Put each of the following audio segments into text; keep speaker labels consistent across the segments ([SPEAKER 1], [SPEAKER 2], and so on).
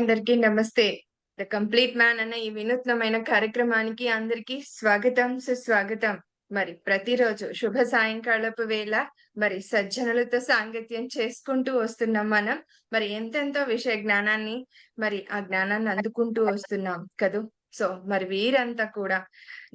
[SPEAKER 1] అందరికీ నమస్తే. The complete man అన్న ఈ వినూత్నమైన కార్యక్రమానికి అందరికీ స్వాగతం, సుస్వాగతం. మరి ప్రతిరోజు శుభ సాయంకాలపు వేళ మరి సజ్జనులతో సాంగత్యం చేసుకుంటూ వస్తున్నాం మనం. మరి ఎంతెంతో విషయ జ్ఞానాన్ని ఆ జ్ఞానాన్ని అందుకుంటూ వస్తున్నాం కదూ! సో, మరి వీరంతా కూడా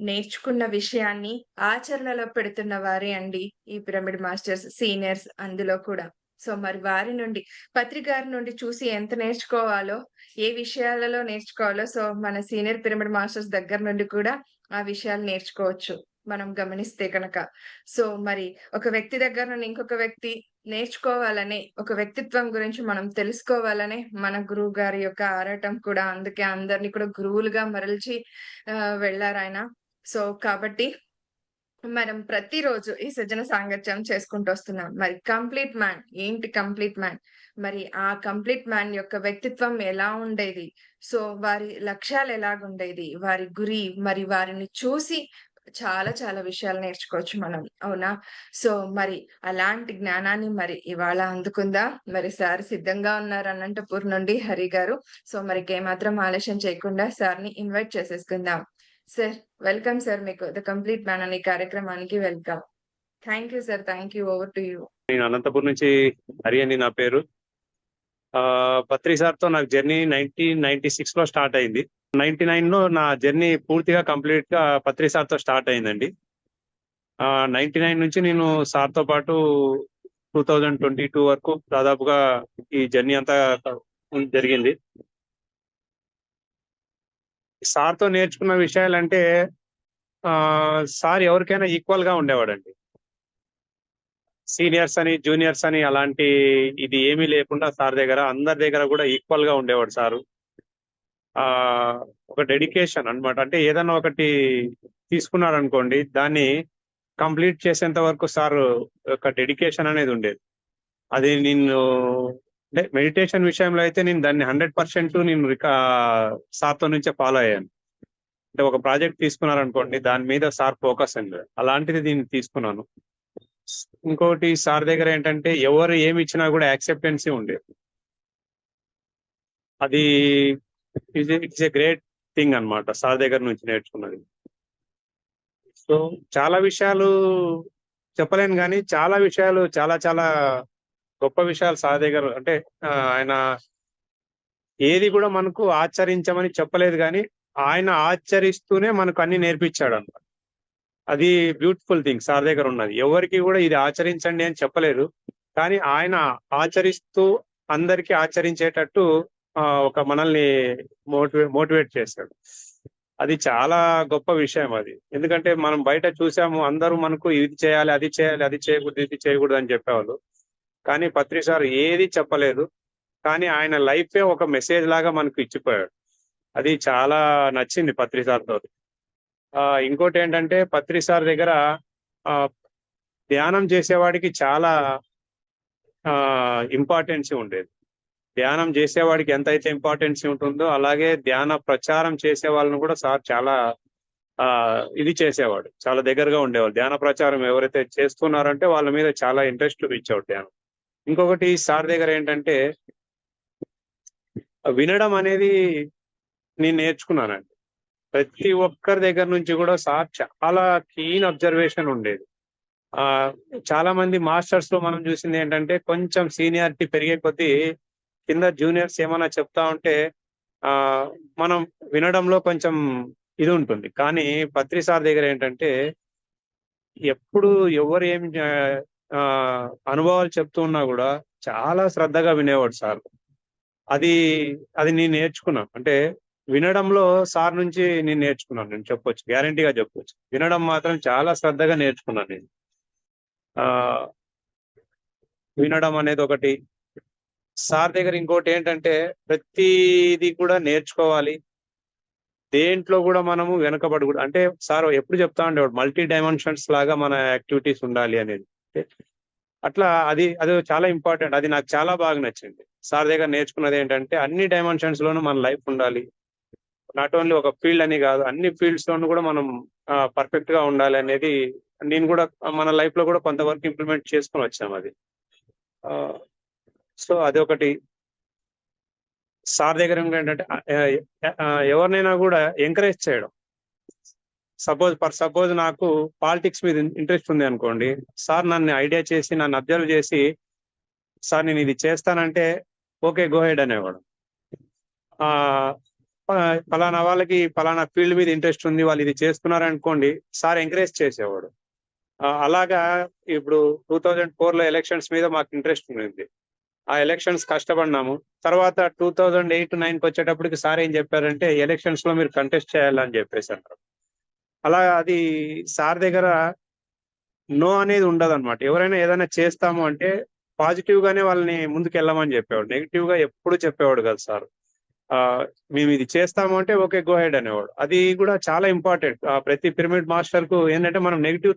[SPEAKER 1] నేర్చుకున్న విషయాన్ని ఆచరణలో పెడుతున్న వారే అండి ఈ పిరమిడ్ మాస్టర్స్, సీనియర్స్ అందులో కూడా. సో, మరి వారి నుండి పత్రి గారి నుండి చూసి ఎంత నేర్చుకోవాలో, ఏ విషయాలలో నేర్చుకోవాలో సో, మన సీనియర్ పిరమిడ్ మాస్టర్స్ దగ్గర నుండి కూడా ఆ విషయాలు నేర్చుకోవచ్చు. మనం గమనిస్తే గనక. సో, మరి ఒక వ్యక్తి దగ్గర నుండి ఇంకొక వ్యక్తి నేర్చుకోవాలనే, ఒక వ్యక్తిత్వం గురించి మనం తెలుసుకోవాలనే మన గురువు గారి యొక్క ఆరాటం కూడా. అందుకే అందరిని కూడా గురువులుగా మరల్చి వెళ్లారాయన. సో, కాబట్టి మనం ప్రతిరోజు ఈ సజ్జన సాంగత్యం చేసుకుంటూ వస్తున్నాం. మరి కంప్లీట్ మ్యాన్ ఏంటి కంప్లీట్ మ్యాన్? మరి ఆ కంప్లీట్ మ్యాన్ యొక్క వ్యక్తిత్వం ఎలా ఉండేది? సో, వారి లక్ష్యాలు ఎలాగుండేది? వారి గురి మరి వారిని చూసి చాలా చాలా విషయాలు నేర్చుకోవచ్చు మనం. అవునా? సో, మరి అలాంటి జ్ఞానాన్ని మరి ఇవాళ అందుకుందాం. మరి సార్ సిద్ధంగా ఉన్నారు అనంతపూర్ నుండి హరి గారు. సో, మరి ఏమాత్రం ఆలస్యం చేయకుండా సార్‌ని ఇన్వైట్ చేసేసుకుందాం. Sir, welcome sir. మీకు ద కంప్లీట్ మ్యాన్ అనే కార్యక్రమానికి welcome. Thank you sir. Thank you. Over to you.
[SPEAKER 2] నేను అనంతపూర్ నుంచి హరి అని నా పేరు. పత్రి సార్‌తో నాకు జర్నీ 1996లో స్టార్ట్ అయింది. 99లో నా జర్నీ పూర్తిగా కంప్లీట్‌గా పత్రి సార్‌తో స్టార్ట్ అయిందండి. 99 నుంచి నేను సార్‌తో పాటు 2022 వరకు దాదాపుగా ఈ జర్నీ అంతా జరిగింది. సార్‌తో నేర్చుకున్న విషయాలంటే సార్ ఎవరికైనా ఈక్వల్‌గా ఉండేవాడండి. సీనియర్స్ అని, జూనియర్స్ అని అలాంటి ఇది ఏమీ లేకుండా సార్ దగ్గర అందరి దగ్గర కూడా ఈక్వల్‌గా ఉండేవాడు సారు. ఒక డెడికేషన్ అన్నమాట. అంటే ఏదన్నా ఒకటి తీసుకున్నారనుకోండి, దాన్ని కంప్లీట్ చేసేంత వరకు సారు యొక్క డెడికేషన్ అనేది ఉండేది. అది నేను అంటే మెడిటేషన్ విషయంలో అయితే నేను దాన్ని 100% నేను సార్‌తో నుంచే ఫాలో అయ్యాను. అంటే ఒక ప్రాజెక్ట్ తీసుకున్నారనుకోండి, దాని మీద సార్ ఫోకస్ అండి. అలాంటిది దీన్ని తీసుకున్నాను. ఇంకోటి సార్ దగ్గర ఏంటంటే ఎవరు ఏమి ఇచ్చినా కూడా యాక్సెప్టెన్సీ ఉండేది. అది ఇట్స్ ఏ గ్రేట్ థింగ్ అన్నమాట సార్ దగ్గర నుంచి నేర్చుకున్నది. సో చాలా విషయాలు చెప్పలేను కానీ చాలా విషయాలు చాలా చాలా గొప్ప విషయాలు సార్ దగ్గర అంటే ఆయన ఏది కూడా మనకు ఆచరించమని చెప్పలేదు కానీ ఆయన ఆచరిస్తూనే మనకు అన్ని నేర్పించాడు అన్నమాట. అది బ్యూటిఫుల్ థింగ్ సార్ దగ్గర ఉన్నది. ఎవరికి కూడా ఇది ఆచరించండి అని చెప్పలేదు. కానీ ఆయన ఆచరిస్తూ అందరికీ ఆచరించేటట్టు ఒక మనల్ని మోటివేట్ చేశాడు. అది చాలా గొప్ప విషయం అది. ఎందుకంటే మనం బయట చూసాము అందరూ మనకు ఇది చేయాలి, అది చేయాలి, అది చేయకూడదు, ఇది చేయకూడదు అని చెప్పేవాళ్ళు. కానీ పత్రి సార్ ఏది చెప్పలేదు. కానీ ఆయన లైఫే ఒక మెసేజ్ లాగా మనకు ఇచ్చిపోయాడు. అది చాలా నచ్చింది పత్రి సార్‌తో. ఇంకోటి ఏంటంటే పత్రి సార్ దగ్గర ధ్యానం చేసేవాడికి చాలా ఇంపార్టెన్సీ ఉండేది. ధ్యానం చేసేవాడికి ఎంతైతే ఇంపార్టెన్సీ ఉంటుందో అలాగే ధ్యాన ప్రచారం చేసే వాళ్ళని కూడా సార్ చాలా ఇది చేసేవాడు. చాలా దగ్గరగా ఉండేవాళ్ళు. ధ్యాన ప్రచారం ఎవరైతే చేస్తున్నారంటే వాళ్ళ మీద చాలా ఇంట్రెస్ట్ చూపించేవాడు ధ్యానం. ఇంకొకటి సార్ దగ్గర ఏంటంటే వినడం అనేది నేను నేర్చుకున్నానండి. ప్రతి ఒక్కరి దగ్గర నుంచి కూడా సార్ చాలా కీన్ అబ్జర్వేషన్ ఉండేది. చాలా మంది మాస్టర్స్ లో మనం చూసింది ఏంటంటే కొంచెం సీనియారిటీ పెరిగే కొద్దీ కింద జూనియర్స్ ఏమైనా చెప్తా ఉంటే మనం వినడంలో కొంచెం ఇది ఉంటుంది. కానీ పత్రి సార్ దగ్గర ఏంటంటే ఎప్పుడు ఎవరు ఏం అనుభవాలు చెప్తూ ఉన్నా కూడా చాలా శ్రద్ధగా వినేవాడు సార్. అది నేను నేర్చుకున్నాను. అంటే వినడంలో సార్ నుంచి నేను నేర్చుకున్నాను. నేను చెప్పొచ్చు, గ్యారంటీగా చెప్పొచ్చు. వినడం మాత్రం చాలా శ్రద్ధగా నేర్చుకున్నాను నేను. వినడం అనేది ఒకటి. సార్ దగ్గర ఇంకోటి ఏంటంటే ప్రతిది కూడా నేర్చుకోవాలి. దేంట్లో కూడా మనము వెనకబడకూడదు. అంటే సార్ ఎప్పుడు చెప్తా ఉండేవాడు మల్టీ డైమెన్షన్స్ లాగా మన యాక్టివిటీస్ ఉండాలి అనేది. అట్లా అది చాలా ఇంపార్టెంట్. అది నాకు చాలా బాగా నచ్చింది. సార్ దగ్గర నేర్చుకున్నది ఏంటంటే అన్ని డైమెన్షన్స్ లోనూ మన లైఫ్ ఉండాలి. నాట్ ఓన్లీ ఒక ఫీల్డ్ అని కాదు, అన్ని ఫీల్డ్స్ లోనూ కూడా మనం పర్ఫెక్ట్ గా ఉండాలి అనేది నేను కూడా మన లైఫ్ లో కూడా కొంతవరకు ఇంప్లిమెంట్ చేసుకొని వచ్చాము అది. సో అదొకటి. సార్ దగ్గర ఏంటంటే ఎవరినైనా కూడా ఎంకరేజ్ చేయడం. సపోజ్ నాకు పాలిటిక్స్ మీద ఇంట్రెస్ట్ ఉంది అనుకోండి, సార్ నన్ను ఐడియా చేసి నన్ను అబ్జర్వ్ చేసి, సార్ నేను ఇది చేస్తానంటే ఓకే గో హెడ్ అనేవాడు. ఆ ఫలానా వాళ్ళకి ఫలానా ఫీల్డ్ మీద ఇంట్రెస్ట్ ఉంది, వాళ్ళు ఇది చేస్తున్నారు అనుకోండి, సార్ ఎంకరేజ్ చేసేవాడు. అలాగా ఇప్పుడు 2004లో ఎలక్షన్స్ మీద మాకు ఇంట్రెస్ట్ ఉంది. ఆ ఎలక్షన్స్ కష్టపడినాము. తర్వాత 2008-9కి వచ్చేటప్పటికి సార్ ఏం చెప్పారంటే ఎలక్షన్స్ లో మీరు కంటెస్ట్ చేయాలని చెప్పేసి అన్నారు. అలా అది సార్ దగ్గర నో అనేది ఉండదు అనమాట. ఎవరైనా ఏదైనా చేస్తాము అంటే పాజిటివ్ గానే వాళ్ళని ముందుకు వెళ్ళమని చెప్పేవాడు. నెగిటివ్ గా ఎప్పుడు చెప్పేవాడు కాదు సార్. మేము ఇది చేస్తాము అంటే ఓకే గో హెడ్ అనేవాడు. అది కూడా చాలా ఇంపార్టెంట్. ప్రతి పిరమిడ్ మాస్టర్ కు ఏంటంటే మనం నెగిటివ్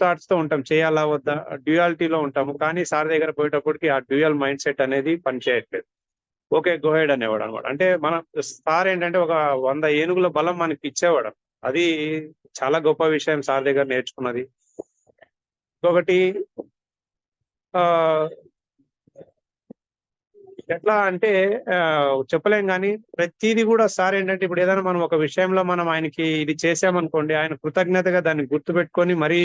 [SPEAKER 2] థాట్స్ తో ఉంటాం, చేయాలా వద్దా డ్యూయాలిటీలో ఉంటాము. కానీ సార్ దగ్గర పోయేటప్పటికి ఆ డ్యూయల్ మైండ్ సెట్ అనేది పనిచేయట్లేదు. ఓకే గో హెడ్ అనేవాడు అనమాట. అంటే మన సార్ ఏంటంటే ఒక 100 ఏనుగుల బలం మనకి ఇచ్చేవాడు. అది చాలా గొప్ప విషయం సార్ దగ్గర నేర్చుకున్నది. ఇంకొకటి ఆ ఎట్లా అంటే చెప్పలేం కానీ ప్రతిదీ కూడా సార్ ఏంటంటే ఇప్పుడు ఏదైనా మనం ఒక విషయంలో మనం ఆయనకి ఇది చేసామనుకోండి, ఆయన కృతజ్ఞతగా దాన్ని గుర్తుపెట్టుకొని మరీ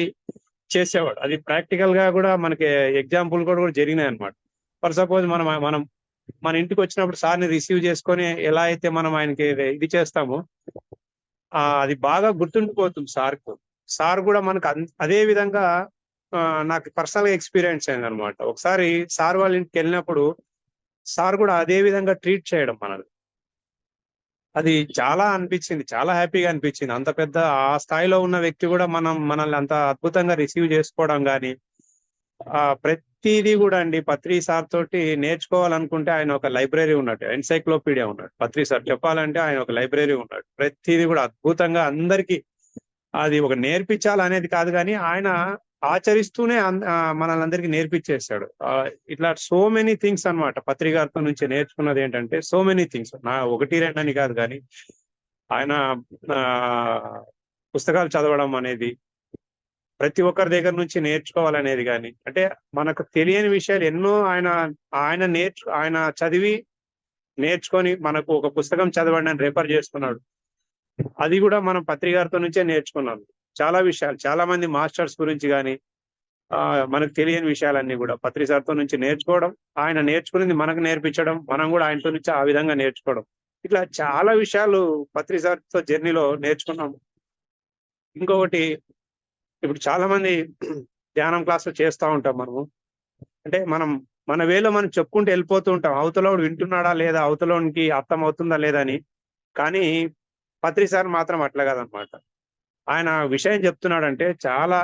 [SPEAKER 2] చేసేవాడు. అది ప్రాక్టికల్ గా కూడా మనకి ఎగ్జాంపుల్ కూడా జరిగినాయి అనమాట. ఫర్ సపోజ్ మనం మన ఇంటికి వచ్చినప్పుడు సార్ని రిసీవ్ చేసుకొని ఎలా అయితే మనం ఆయనకి ఇది చేస్తామో అది బాగా గుర్తుండిపోతుంది సార్కు. సార్ కూడా మనకు అదే విధంగా నాకు పర్సనల్ గా ఎక్స్పీరియన్స్ అయింది అనమాట. ఒకసారి సార్ వాళ్ళ ఇంటికి వెళ్ళినప్పుడు సార్ కూడా అదే విధంగా ట్రీట్ చేయడం మనల్ని, అది చాలా అనిపించింది, చాలా హ్యాపీగా అనిపించింది. అంత పెద్ద ఆ స్థాయిలో ఉన్న వ్యక్తి కూడా మనల్ని అంత అద్భుతంగా రిసీవ్ చేసుకోవడం కానీ ప్రతిదీ కూడా అండి. పత్రి సార్ తోటి నేర్చుకోవాలనుకుంటే ఆయన ఒక లైబ్రరీ ఉన్నట్టు, ఎన్సైక్లోపీడియా ఉన్నాడు పత్రి సార్. చెప్పాలంటే ఆయన ఒక లైబ్రరీ ఉన్నాడు. ప్రతిదీ కూడా అద్భుతంగా అందరికి అది ఒక నేర్పించాలనేది కాదు కానీ ఆయన ఆచరిస్తూనే మనల్ని అందరికి నేర్పించేస్తాడు. ఇట్లా సో మెనీ థింగ్స్ అన్నమాట. పత్రి గారితో నుంచి నేర్చుకున్నది ఏంటంటే సో మెనీ థింగ్స్. నా 1-2 అని కాదు కానీ ఆయన పుస్తకాలు చదవడం అనేది, ప్రతి ఒక్కరి దగ్గర నుంచి నేర్చుకోవాలనేది కానీ, అంటే మనకు తెలియని విషయాలు ఎన్నో ఆయన చదివి నేర్చుకొని మనకు ఒక పుస్తకం చదవండి అని రెఫర్ చేస్తున్నాడు. అది కూడా మనం పత్రి గారితో నుంచే నేర్చుకున్నాం. చాలా విషయాలు, చాలా మంది మాస్టర్స్ గురించి కానీ మనకు తెలియని విషయాలన్నీ కూడా పత్రి సార్తో నుంచి నేర్చుకోవడం, ఆయన నేర్చుకునేది మనకు నేర్పించడం, మనం కూడా ఆయనతో నుంచి ఆ విధంగా నేర్చుకోవడం. ఇట్లా చాలా విషయాలు పత్రి సార్తో జర్నీలో నేర్చుకున్నాం. ఇంకొకటి, ఇప్పుడు చాలా మంది ధ్యానం క్లాసులు చేస్తూ ఉంటాం మనము. అంటే మన వేలో మనం చెప్పుకుంటూ వెళ్ళిపోతూ ఉంటాం, అవతలోడు వింటున్నాడా లేదా, అవతలోనికి అర్థం అవుతుందా లేదా అని. కానీ పత్రి సార్ మాత్రం అట్లా కాదనమాట. ఆయన విషయం చెప్తున్నాడంటే చాలా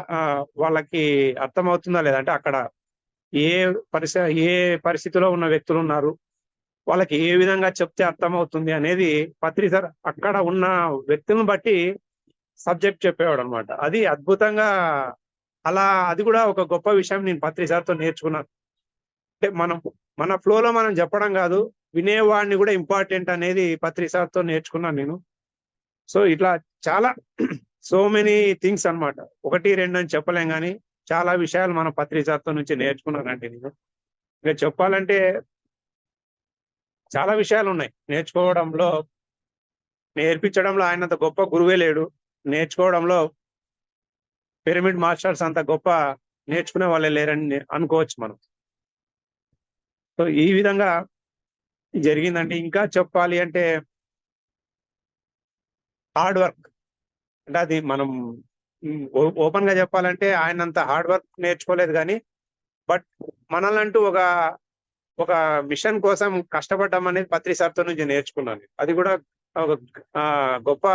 [SPEAKER 2] వాళ్ళకి అర్థమవుతుందా లేదంటే అక్కడ ఏ పరిస్థితిలో ఉన్న వ్యక్తులు ఉన్నారు, వాళ్ళకి ఏ విధంగా చెప్తే అర్థమవుతుంది అనేది పత్రి సార్ అక్కడ ఉన్న వ్యక్తులను బట్టి సబ్జెక్ట్ చెప్పేవాడు అనమాట. అది అద్భుతంగా అది కూడా ఒక గొప్ప విషయం నేను పత్రి సార్తో నేర్చుకున్నాను. అంటే మన ఫ్లోలో మనం చెప్పడం కాదు, వినేవాడిని కూడా ఇంపార్టెంట్ అనేది పత్రి సార్తో నేర్చుకున్నాను నేను. సో ఇట్లా చాలా సో మెనీ థింగ్స్ అన్నమాట. 1-2 అని చెప్పలేం కానీ చాలా విషయాలు మన పత్రి సార్తో నుంచి నేర్చుకున్నానండి నేను. ఇంకా చెప్పాలంటే చాలా విషయాలు ఉన్నాయి నేర్చుకోవడంలో. నేర్పించడంలో ఆయనంత గొప్ప గురువే లేడు. నేర్చుకోవడంలో పిరమిడ్ మాస్టర్స్ అంత గొప్ప నేర్చుకునే వాళ్ళే లేరని అనుకోవచ్చు మనం. సో ఈ విధంగా జరిగిందండి. ఇంకా చెప్పాలి అంటే హార్డ్ వర్క్. అంటే అది మనం ఓపెన్ గా చెప్పాలంటే ఆయనంత హార్డ్ వర్క్ నేర్చుకోలేదు కానీ, బట్ మనల్నంటూ ఒక మిషన్ కోసం కష్టపడ్డం అనేది పత్రి సార్తో నుంచి నేర్చుకున్నాను. అది కూడా ఒక గొప్ప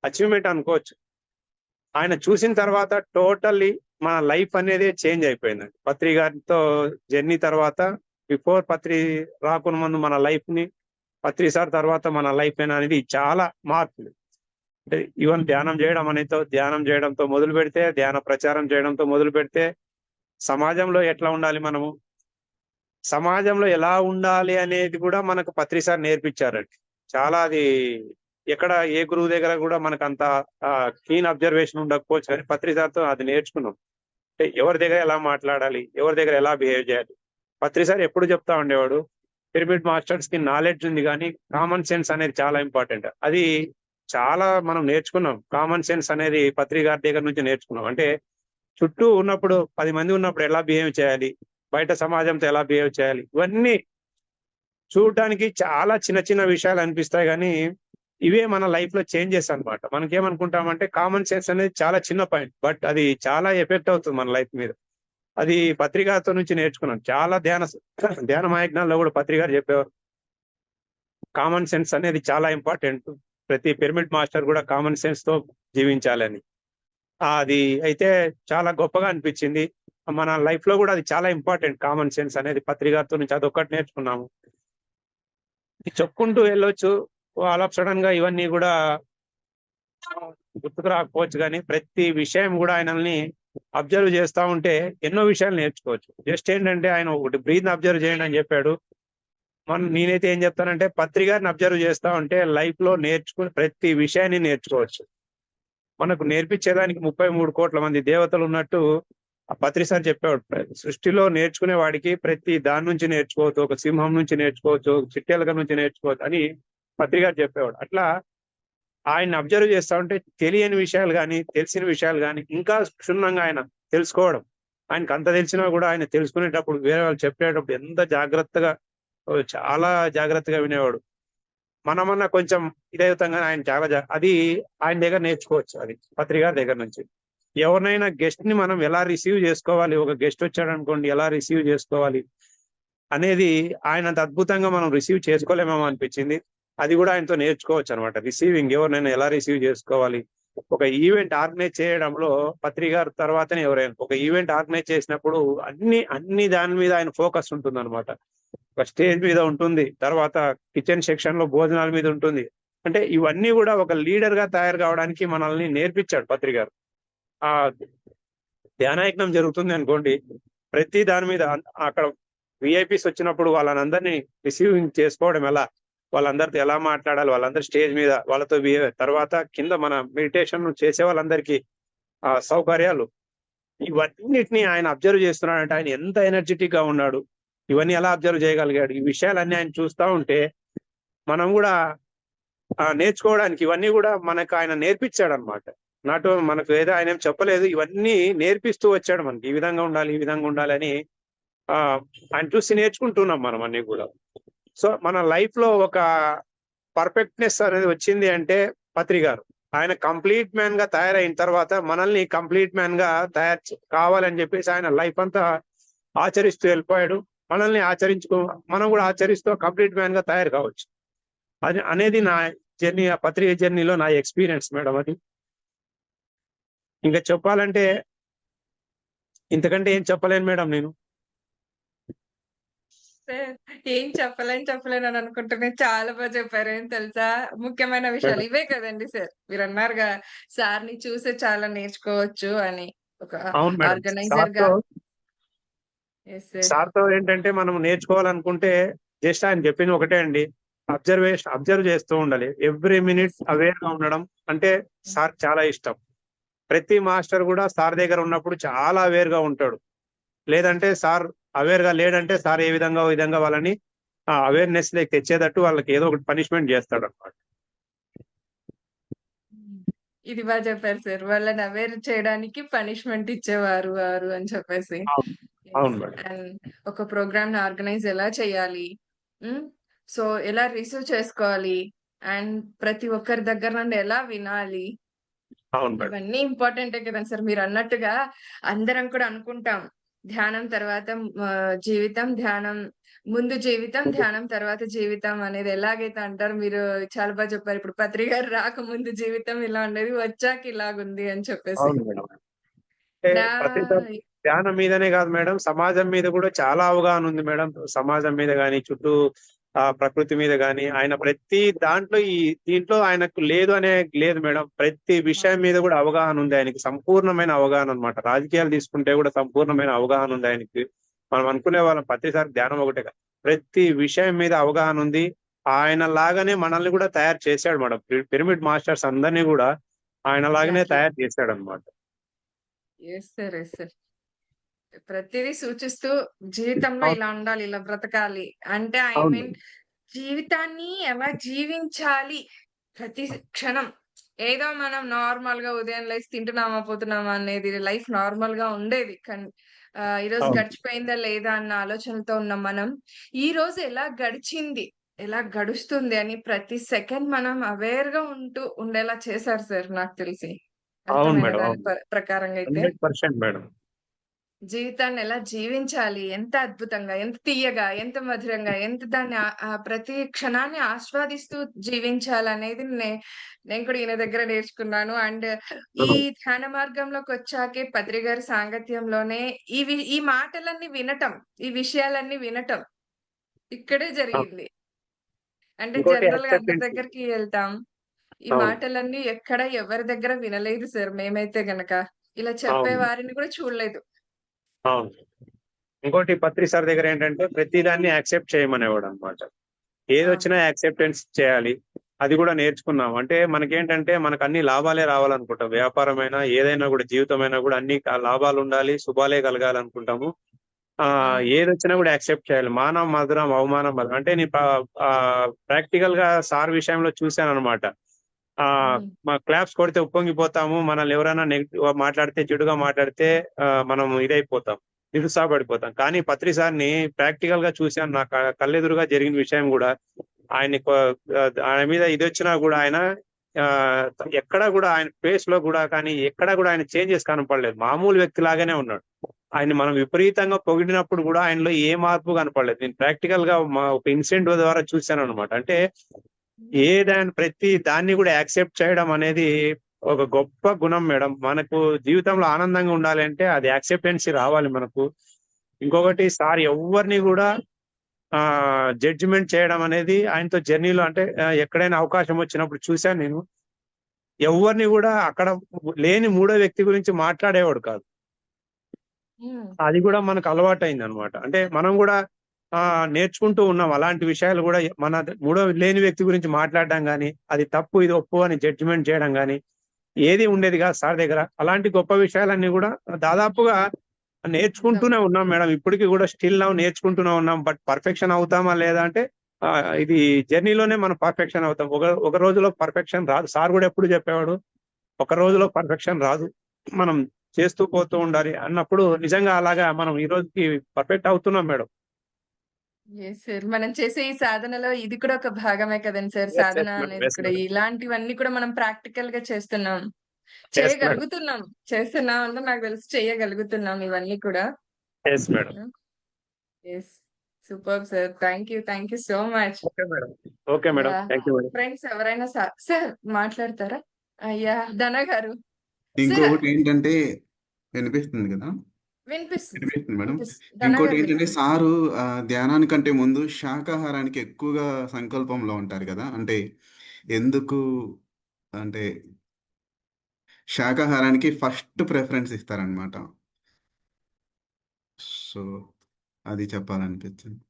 [SPEAKER 2] అచీవ్మెంట్ అనుకోవచ్చు. ఆయన చూసిన తర్వాత టోటల్లీ మన లైఫ్ అనేది చేంజ్ అయిపోయిందండి. పత్రి గారితో జర్నీ తర్వాత, బిఫోర్ పత్రి రాకున్న ముందు మన లైఫ్ ని, పత్రి సార్ తర్వాత మన లైఫ్ అనేది చాలా మార్పులు. అంటే ఈవెన్ ధ్యానం చేయడంతో మొదలు పెడితే, ధ్యాన ప్రచారం చేయడంతో మొదలు పెడితే, సమాజంలో ఎట్లా ఉండాలి, సమాజంలో ఎలా ఉండాలి అనేది కూడా మనకు పత్రి సార్ నేర్పించారండి. చాలా అది ఎక్కడ ఏ గురువు దగ్గర కూడా మనకు అంత క్లీన్ అబ్జర్వేషన్ ఉండకపోవచ్చు కానీ పత్రి సార్తో అది నేర్చుకున్నాం. అంటే ఎవరి దగ్గర ఎలా మాట్లాడాలి, ఎవరి దగ్గర ఎలా బిహేవ్ చేయాలి. పత్రి సార్ ఎప్పుడు చెప్తా ఉండేవాడు, పిరమిడ్ మాస్టర్స్ కి నాలెడ్జ్ ఉంది, కానీ కామన్ సెన్స్ అనేది చాలా ఇంపార్టెంట్. అది చాలా మనం నేర్చుకున్నాం. కామన్ సెన్స్ అనేది పత్రి గారి దగ్గర నుంచి నేర్చుకున్నాం. అంటే చుట్టూ ఉన్నప్పుడు 10 మంది ఉన్నప్పుడు ఎలా బిహేవ్ చేయాలి, బయట సమాజంతో ఎలా బిహేవ్ చేయాలి, ఇవన్నీ చూడడానికి చాలా చిన్న చిన్న విషయాలు అనిపిస్తాయి, కానీ ఇవే మన లైఫ్ లో చేంజెస్ అన్నమాట. మనకేమనుకుంటామంటే కామన్ సెన్స్ అనేది చాలా చిన్న పాయింట్, బట్ అది చాలా ఎఫెక్ట్ అవుతుంది మన లైఫ్ మీద. అది పత్రికాతో నుంచి నేర్చుకున్నాను. చాలా ధ్యాన మయజ్ఞాల్లో కూడా పత్రికారు చెప్పేవారు, కామన్ సెన్స్ అనేది చాలా ఇంపార్టెంట్. ప్రతి పిరమిడ్ మాస్టర్ కూడా కామన్ సెన్స్ తో జీవించాలని. అది అయితే చాలా గొప్పగా అనిపించింది. మన లైఫ్ లో కూడా అది చాలా ఇంపార్టెంట్. కామన్ సెన్స్ అనేది పత్రికాతో నుంచి అదొక్కటి నేర్చుకున్నాము. ఇది చెప్పుకుంటూ వెళ్ళొచ్చు. ఆల్ ఆఫ్ సడన్ గా ఇవన్నీ కూడా గుర్తుకు రాకపోవచ్చు, కానీ ప్రతి విషయం కూడా ఆయనల్ని అబ్జర్వ్ చేస్తా ఉంటే ఎన్నో విషయాలు నేర్చుకోవచ్చు. జస్ట్ ఏంటంటే ఆయన ఒకటి బ్రీత్ అబ్జర్వ్ చేయండి అని చెప్పాడు. నేనైతే ఏం చెప్తానంటే పత్రికారిని అబ్జర్వ్ చేస్తా ఉంటే లైఫ్ లో నేర్చుకుని ప్రతి విషయాన్ని నేర్చుకోవచ్చు. మనకు నేర్పించేదానికి 33 కోట్ల మంది దేవతలు ఉన్నట్టు ఆ పత్రి సార్ చెప్పేవాడు. సృష్టిలో నేర్చుకునే వాడికి ప్రతి దాని నుంచి నేర్చుకోవచ్చు, ఒక సింహం నుంచి నేర్చుకోవచ్చు, ఒక చిట్టెలక నుంచి నేర్చుకోవచ్చు అని పత్రి గారు చెప్పేవాడు. అట్లా ఆయన అబ్జర్వ్ చేస్తా ఉంటే తెలియని విషయాలు కానీ తెలిసిన విషయాలు కానీ ఇంకా క్షుణ్ణంగా ఆయన తెలుసుకోవడం. ఆయనకు అంత తెలిసినా కూడా ఆయన తెలుసుకునేటప్పుడు వేరే వాళ్ళు చెప్పేటప్పుడు ఎంత జాగ్రత్తగా, చాలా జాగ్రత్తగా వినేవాడు. మనమన్నా కొంచెం ఇదవుతాం, కానీ ఆయన చాలా అది ఆయన దగ్గర నేర్చుకోవచ్చు. అది పత్రిక దగ్గర నుంచి. ఎవరినైనా గెస్ట్ ని మనం ఎలా రిసీవ్ చేసుకోవాలి, ఒక గెస్ట్ వచ్చాడు అనుకోండి ఎలా రిసీవ్ చేసుకోవాలి అనేది ఆయన అంత అద్భుతంగా మనం రిసీవ్ చేసుకోలేమేమో అనిపించింది. అది కూడా ఆయనతో నేర్చుకోవచ్చు అనమాట. రిసీవింగ్, ఎవరినైనా ఎలా రిసీవ్ చేసుకోవాలి. ఒక ఈవెంట్ ఆర్గనైజ్ చేయడంలో పత్రిక తర్వాతనే ఎవరైనా ఒక ఈవెంట్ ఆర్గనైజ్ చేసినప్పుడు అన్ని దాని మీద ఆయన ఫోకస్ ఉంటుంది అనమాట. ఒక స్టేజ్ మీద ఉంటుంది, తర్వాత కిచెన్ సెక్షన్ లో భోజనాల మీద ఉంటుంది. అంటే ఇవన్నీ కూడా ఒక లీడర్ గా తయారు కావడానికి మనల్ని నేర్పించాడు పత్రిక గారు. ఆ ధ్యానయజ్ఞం జరుగుతుంది అనుకోండి, ప్రతి దాని మీద అక్కడ విఐపీస్ వచ్చినప్పుడు వాళ్ళందరినీ రిసీవింగ్ చేసుకోవడం ఎలా, వాళ్ళందరితో ఎలా మాట్లాడాలి, వాళ్ళందరూ స్టేజ్ మీద వాళ్ళతో బిహేవ్, తర్వాత కింద మన మెడిటేషన్ చేసే వాళ్ళందరికీ ఆ సౌకర్యాలు, ఇవన్నిటిని ఆయన అబ్జర్వ్ చేస్తున్నాడంటే ఆయన ఎంత ఎనర్జెటిక్ గా ఉన్నాడు, ఇవన్నీ ఎలా అబ్జర్వ్ చేయగలిగాడు. ఈ విషయాలన్నీ ఆయన చూస్తా ఉంటే మనం కూడా నేర్చుకోవడానికి ఇవన్నీ కూడా మనకు ఆయన నేర్పించాడు అనమాట. మనకు ఏదో ఆయన ఏం చెప్పలేదు, ఇవన్నీ నేర్పిస్తూ వచ్చాడు మనకి. ఈ విధంగా ఉండాలి, ఈ విధంగా ఉండాలి అని ఆయన చూసి నేర్చుకుంటున్నాం మనం అన్ని కూడా. సో మన లైఫ్ లో ఒక పర్ఫెక్ట్నెస్ అనేది వచ్చింది అంటే పత్రి గారు. ఆయన కంప్లీట్ మ్యాన్ గా తయారైన తర్వాత మనల్ని కంప్లీట్ మ్యాన్ గా కావాలని చెప్పేసి ఆయన లైఫ్ అంతా ఆచరిస్తూ వెళ్ళిపోయాడు. మనల్ని మనం కూడా ఆచరిస్తూ కంప్లీట్ మ్యాన్ గా తయారు కావచ్చు. అది అనేది నా జర్నీ, ఆ పత్రిక జర్నీలో నా ఎక్స్పీరియన్స్ మేడం. అది ఇంకా చెప్పాలంటే ఇంతకంటే ఏం చెప్పలేను మేడం నేను.
[SPEAKER 1] ఏం చెప్పలేను అని అనుకుంటున్నాను. చాలా బాగా చెప్పారు. ఏం తెలుసా, ముఖ్యమైన విషయాలు
[SPEAKER 2] మేడం
[SPEAKER 1] ఇవే కదండి సార్. మీరు అన్నారుగా సార్‌ని చూసే చాలా నేర్చుకోవచ్చు అని. ఒక
[SPEAKER 2] అవును మేడం.
[SPEAKER 1] ఆర్గనైజర్ గా. Yes sir.
[SPEAKER 2] సార్తో ఏంటంటే మనం నేర్చుకోవాలనుకుంటే జస్ట్ ఆయన చెప్పింది ఒకటే అండి, అబ్జర్వ్ చేస్తూ ఉండాలి. Every minute
[SPEAKER 1] yes.
[SPEAKER 2] అవేర్ గా ఉండడం అంటే సార్ చాలా ఇష్టం. ప్రతి మాస్టర్ కూడా సార్ దగ్గర ఉన్నప్పుడు చాలా అవేర్ గా ఉంటాడు. లేదంటే సార్ అవేర్ గా లేడంటే సార్ ఏ విధంగా వాళ్ళని అవేర్నెస్ లైక్ తెచ్చేటట్టు వాళ్ళకి ఏదో ఒకటి పనిష్మెంట్ చేస్తాడు అనమాట.
[SPEAKER 1] ఇది బాగా చెప్పారు సార్. వాళ్ళని అవేర్ చేయడానికి పనిష్మెంట్ ఇచ్చేవారు వారు అని చెప్పేసి.
[SPEAKER 2] అవును.
[SPEAKER 1] యెస్.
[SPEAKER 2] అవును మేడం.
[SPEAKER 1] అండ్ ఒక ప్రోగ్రామ్‌ని ఆర్గనైజ్ ఎలా చేయాలి? హ్మ్. సో, ఎలా రిసీవ్ చేసుకోవాలి? అండ్ ప్రతి ఒక్కరి దగ్గర నుండి ఎలా వినాలి?
[SPEAKER 2] అవును మేడం.
[SPEAKER 1] ఇవన్నీ ఇంపార్టెంటే కదండీ సార్. మీరన్నట్టుగా అందరం కూడా అనుకుంటాం. ధ్యానం తర్వాత జీవితం, ధ్యానం ముందు జీవితం, ధ్యానం తర్వాత జీవితం అనేది ఎలాగైతే అంటారో మీరు చాలా బాగా చెప్పారు. ఇప్పుడు పత్రి గారు రాకముందు జీవితం ఇలా ఉండేది. వచ్చాక ఇలాగుంది అని చెప్పేసి.
[SPEAKER 2] అవును మేడం. అంటే
[SPEAKER 1] నా
[SPEAKER 2] ప్రతి ధ్యానం మీదనే కాదు మేడం, సమాజం మీద కూడా చాలా అవగాహన ఉంది మేడం. సమాజం మీద గాని, చుట్టూ ప్రకృతి మీద గాని ఆయన ప్రతి దీంట్లో ఆయనకు లేదు అనే లేదు మేడం. ప్రతి విషయం మీద కూడా అవగాహన ఉంది ఆయనకి, సంపూర్ణమైన అవగాహన అన్నమాట. రాజకీయాలు తీసుకుంటే కూడా సంపూర్ణమైన అవగాహన ఉంది ఆయనకి. మనం అనుకునే వాళ్ళం ప్రతిసారి ధ్యానం ఒకటే కాదు, ప్రతి విషయం మీద అవగాహన ఉంది. ఆయన లాగానే మనల్ని కూడా తయారు చేశాడు మేడం. పిరమిడ్ మాస్టర్స్ అందరినీ కూడా ఆయన లాగానే
[SPEAKER 1] ఎగ్జాక్ట్‌లీ.
[SPEAKER 2] తయారు చేశాడు అనమాట.
[SPEAKER 1] Yes sir. Yes sir. ప్రతిదీ సూచిస్తూ జీవితంలో
[SPEAKER 2] అవును.
[SPEAKER 1] ఇలా ఉండాలి, ఇలా బ్రతకాలి. అంటే ఐ
[SPEAKER 2] అవును
[SPEAKER 1] మీన్
[SPEAKER 2] మేడం.
[SPEAKER 1] జీవితాన్ని ఎలా జీవించాలి ప్రతి క్షణం. ఏదో మనం నార్మల్‌గా ఉదయం లేసి తింటున్నామా, పోతున్నామా అనేది లైఫ్ నార్మల్‌గా ఉండేది. ఈరోజు
[SPEAKER 2] అవును.
[SPEAKER 1] గడిచిపోయిందా లేదా అన్న ఆలోచనతో ఉన్న మనం, ఈరోజు ఎలా గడిచింది, ఎలా గడుస్తుంది అని ప్రతి సెకండ్ మనం అవేర్‌గా ఉంటూ ఉండేలా చేశారు సార్ నాకు తెలిసి.
[SPEAKER 2] అవును
[SPEAKER 1] అర్థమైన
[SPEAKER 2] మేడం.
[SPEAKER 1] దాని
[SPEAKER 2] అవును.
[SPEAKER 1] ప్రకారంగా అయితే.
[SPEAKER 2] 100% మేడం.
[SPEAKER 1] జీవితాన్ని ఎలా జీవించాలి? ఎంత అద్భుతంగా, ఎంత తియ్యగా, ఎంత మధురంగా, ఎంత దాన్ని ప్రతి క్షణాన్ని ఆస్వాదిస్తూ జీవించాలనేది నేను కూడా ఈయన దగ్గర నేర్చుకున్నాను. అండ్ ఈ
[SPEAKER 2] అవును.
[SPEAKER 1] ధ్యాన మార్గంలోకొచ్చాకే పత్రి గారి సాంగత్యంలోనే ఈ మాటలన్నీ వినటం, ఈ విషయాలన్నీ వినటం ఇక్కడే
[SPEAKER 2] ఆ!
[SPEAKER 1] జరిగింది. అంటే
[SPEAKER 2] ఇంకోటి
[SPEAKER 1] జనరల్‌గా అందరి
[SPEAKER 2] యాక్సెప్టెన్స్.
[SPEAKER 1] దగ్గరికి ఎళ్తాం. ఈ
[SPEAKER 2] అవును.
[SPEAKER 1] మాటలన్నీ ఎక్కడ ఎవరి దగ్గర వినలేదు సార్ మేమైతే గనక. ఇలా
[SPEAKER 2] అవును.
[SPEAKER 1] చెప్పేవారిని కూడా చూడలేదు.
[SPEAKER 2] అవును. ఇంకోటి పత్రి సార్ దగ్గర ఏంటంటే ప్రతి దాన్ని యాక్సెప్ట్ చేయమనేవాడన్నమాట.
[SPEAKER 1] అవును.
[SPEAKER 2] ఏదొచ్చినా యాక్సెప్టెన్స్ చేయాలి. అది గూడా నేర్చుకున్నాం. అంటే మనకేంటంటే మనకన్ని లాభాలే రావాలనుకుంటాం. వ్యాపారమైనా, ఏదైనా గూడా జీవితమైనా గూడా అన్ని లాభాలుండాలి, శుభాలే కలగాలనుకుంటాము.
[SPEAKER 1] అవును.
[SPEAKER 2] ఏదొచ్చినా గూడా యాక్సెప్ట్ చేయాలి. మానం మధురం, అవమానం మధురం. అంటే నేను ప్రాక్టికల్‌గా సార్ విషయంలో చూసాననమాట.
[SPEAKER 1] హ్మ్.
[SPEAKER 2] మా క్లాప్స్ కొడితే ఉప్పొంగిపోతాము. మనల్ని ఎవరైనా నెగెటివ్‌గా మాట్లాడితే, చెడుగా మాట్లాడితే మనం ఇదైపోతాం. నిరుత్సాహపడిపోతాం. కానీ పత్రి సార్‌ని ప్రాక్టికల్‌గా చూసాను. నా కళ్ళెదురుగా జరిగిన విషయం గూడా ఆయన్ని ఆయన మీద ఇదొచ్చినా గూడా ఆయన ఆహ్, ఎక్కడా గూడా ఆయన ఫేస్‌లో గూడా కానీ, ఎక్కడా గూడా ఆయన చేంజెస్ కనపడలేదు. మామూలు వ్యక్తిలాగానే ఉన్నాడు. ఆయన్ని మనం విపరీతంగా పొగిడినప్పుడు గూడా ఆయనలో ఏ మార్పు కనపడలేదు. నేను ప్రాక్టికల్‌గా ఒక ఇన్సిడెంట్ ద్వారా చూసాననమాట. అంటే
[SPEAKER 1] హ్మ్.
[SPEAKER 2] ప్రతి దాన్ని గూడా యాక్సెప్ట్ చేయడం అనేది ఒక గొప్ప గుణం మేడం. మనకు జీవితంలో ఆనందంగా ఉండాలి అంటే అది యాక్సెప్టెన్సీ రావాలి మనకు.
[SPEAKER 1] హ్మ్.
[SPEAKER 2] ఇంకొకటి సార్ ఎవ్వరిని గూడా జడ్జిమెంట్ చేయడం అనేది ఆయనతో జర్నీలో అంటే ఎక్కడైనా అవకాశం వచ్చినప్పుడు చూసాను నేను. ఎవ్వరిని గూడా అక్కడ లేని మూడో వ్యక్తి గురించి మాట్లాడేవాడు కాదు.
[SPEAKER 1] హ్మ్.
[SPEAKER 2] అది గూడా మనకు అలవాటయిందనమాట. అంటే మనం గూడా నేర్చుకుంటూ ఉన్నాం. అలాంటి విషయాలు గూడా మూడో లేని వ్యక్తి గురించి మాట్లాడడం గాని, అది తప్పు, ఇది ఒప్పు అని జడ్జిమెంట్ చేయడం గాని, ఏది ఉండేది కాదు సార్ దగ్గర. అలాంటి గొప్ప విషయాలన్నీ గూడా దాదాపుగా
[SPEAKER 1] నిజం.
[SPEAKER 2] నేర్చుకుంటూనే ఉన్నాం మేడం. ఇప్పటికి గూడా స్టిల్ నౌ నేర్చుకుంటూనే ఉన్నాం. బట్ పర్ఫెక్షన్ అవుతామా లేదా అంటే ఇది జర్నీలోనే మనం పర్ఫెక్షన్ అవుతాం. ఒక ఒక రోజులో పర్ఫెక్షన్ రాదు. సార్ గూడా ఎప్పుడు చెప్పేవాడు, ఒక రోజులో
[SPEAKER 1] అవును.
[SPEAKER 2] పర్ఫెక్షన్ రాదు. మనం చేస్తూ పోతూ ఉండాలి అన్నప్పుడు నిజంగా అలాగా మనం ఈ రోజుకి పర్ఫెక్ట్ అవుతున్నాం మేడం.
[SPEAKER 1] Yes sir. మనం చేసే ఈ సాధనలో ఇది కూడా ఒక భాగమే కదండీ సార్.
[SPEAKER 2] యెస్.
[SPEAKER 1] సాధన
[SPEAKER 2] యెస్ మేడం.
[SPEAKER 1] అనేది
[SPEAKER 2] యెస్
[SPEAKER 1] కూడా.
[SPEAKER 2] మేడం.
[SPEAKER 1] ఇలాంటివన్నీ కూడా మనం ప్రాక్టికల్‌గా చేస్తున్నాం.
[SPEAKER 2] Yes madam.
[SPEAKER 1] చేయగలుగుతున్నాం. చేస్తున్నాం అంటే నాకు తెలిసి చేయగలుగుతున్నాం ఇవన్నీ కూడా.
[SPEAKER 2] Yes madam.
[SPEAKER 1] Hmm. Yes. Superb sir. Thank you so much.
[SPEAKER 2] Okay madam. Okay madam.
[SPEAKER 1] Yeah!
[SPEAKER 2] Thank you madam.
[SPEAKER 1] Friends ఎవరైనా సార్ మాట్లాడతారా? యాహ్! ధన గారు. సార్
[SPEAKER 3] ఇంకొకటేంటంటే వినిపిస్తుంది గదా!
[SPEAKER 1] వినిపిస్తుంది.
[SPEAKER 3] వినిపిస్తుంది మేడం.
[SPEAKER 1] ధన గారు
[SPEAKER 3] ఇంకోటేంటంటే
[SPEAKER 1] వినిపిస్తుంది.
[SPEAKER 3] సారు ధ్యానానికంటే ముందు శాకాహారానికి ఎక్కువగా సంకల్పంలో ఉంటారు గదా! అంటే ఎందుకు అంటే శాకాహారానికి ఫస్ట్ ప్రిఫరెన్స్ ఇస్తారనమాట. సో, అది చెప్పాలనిపించింది.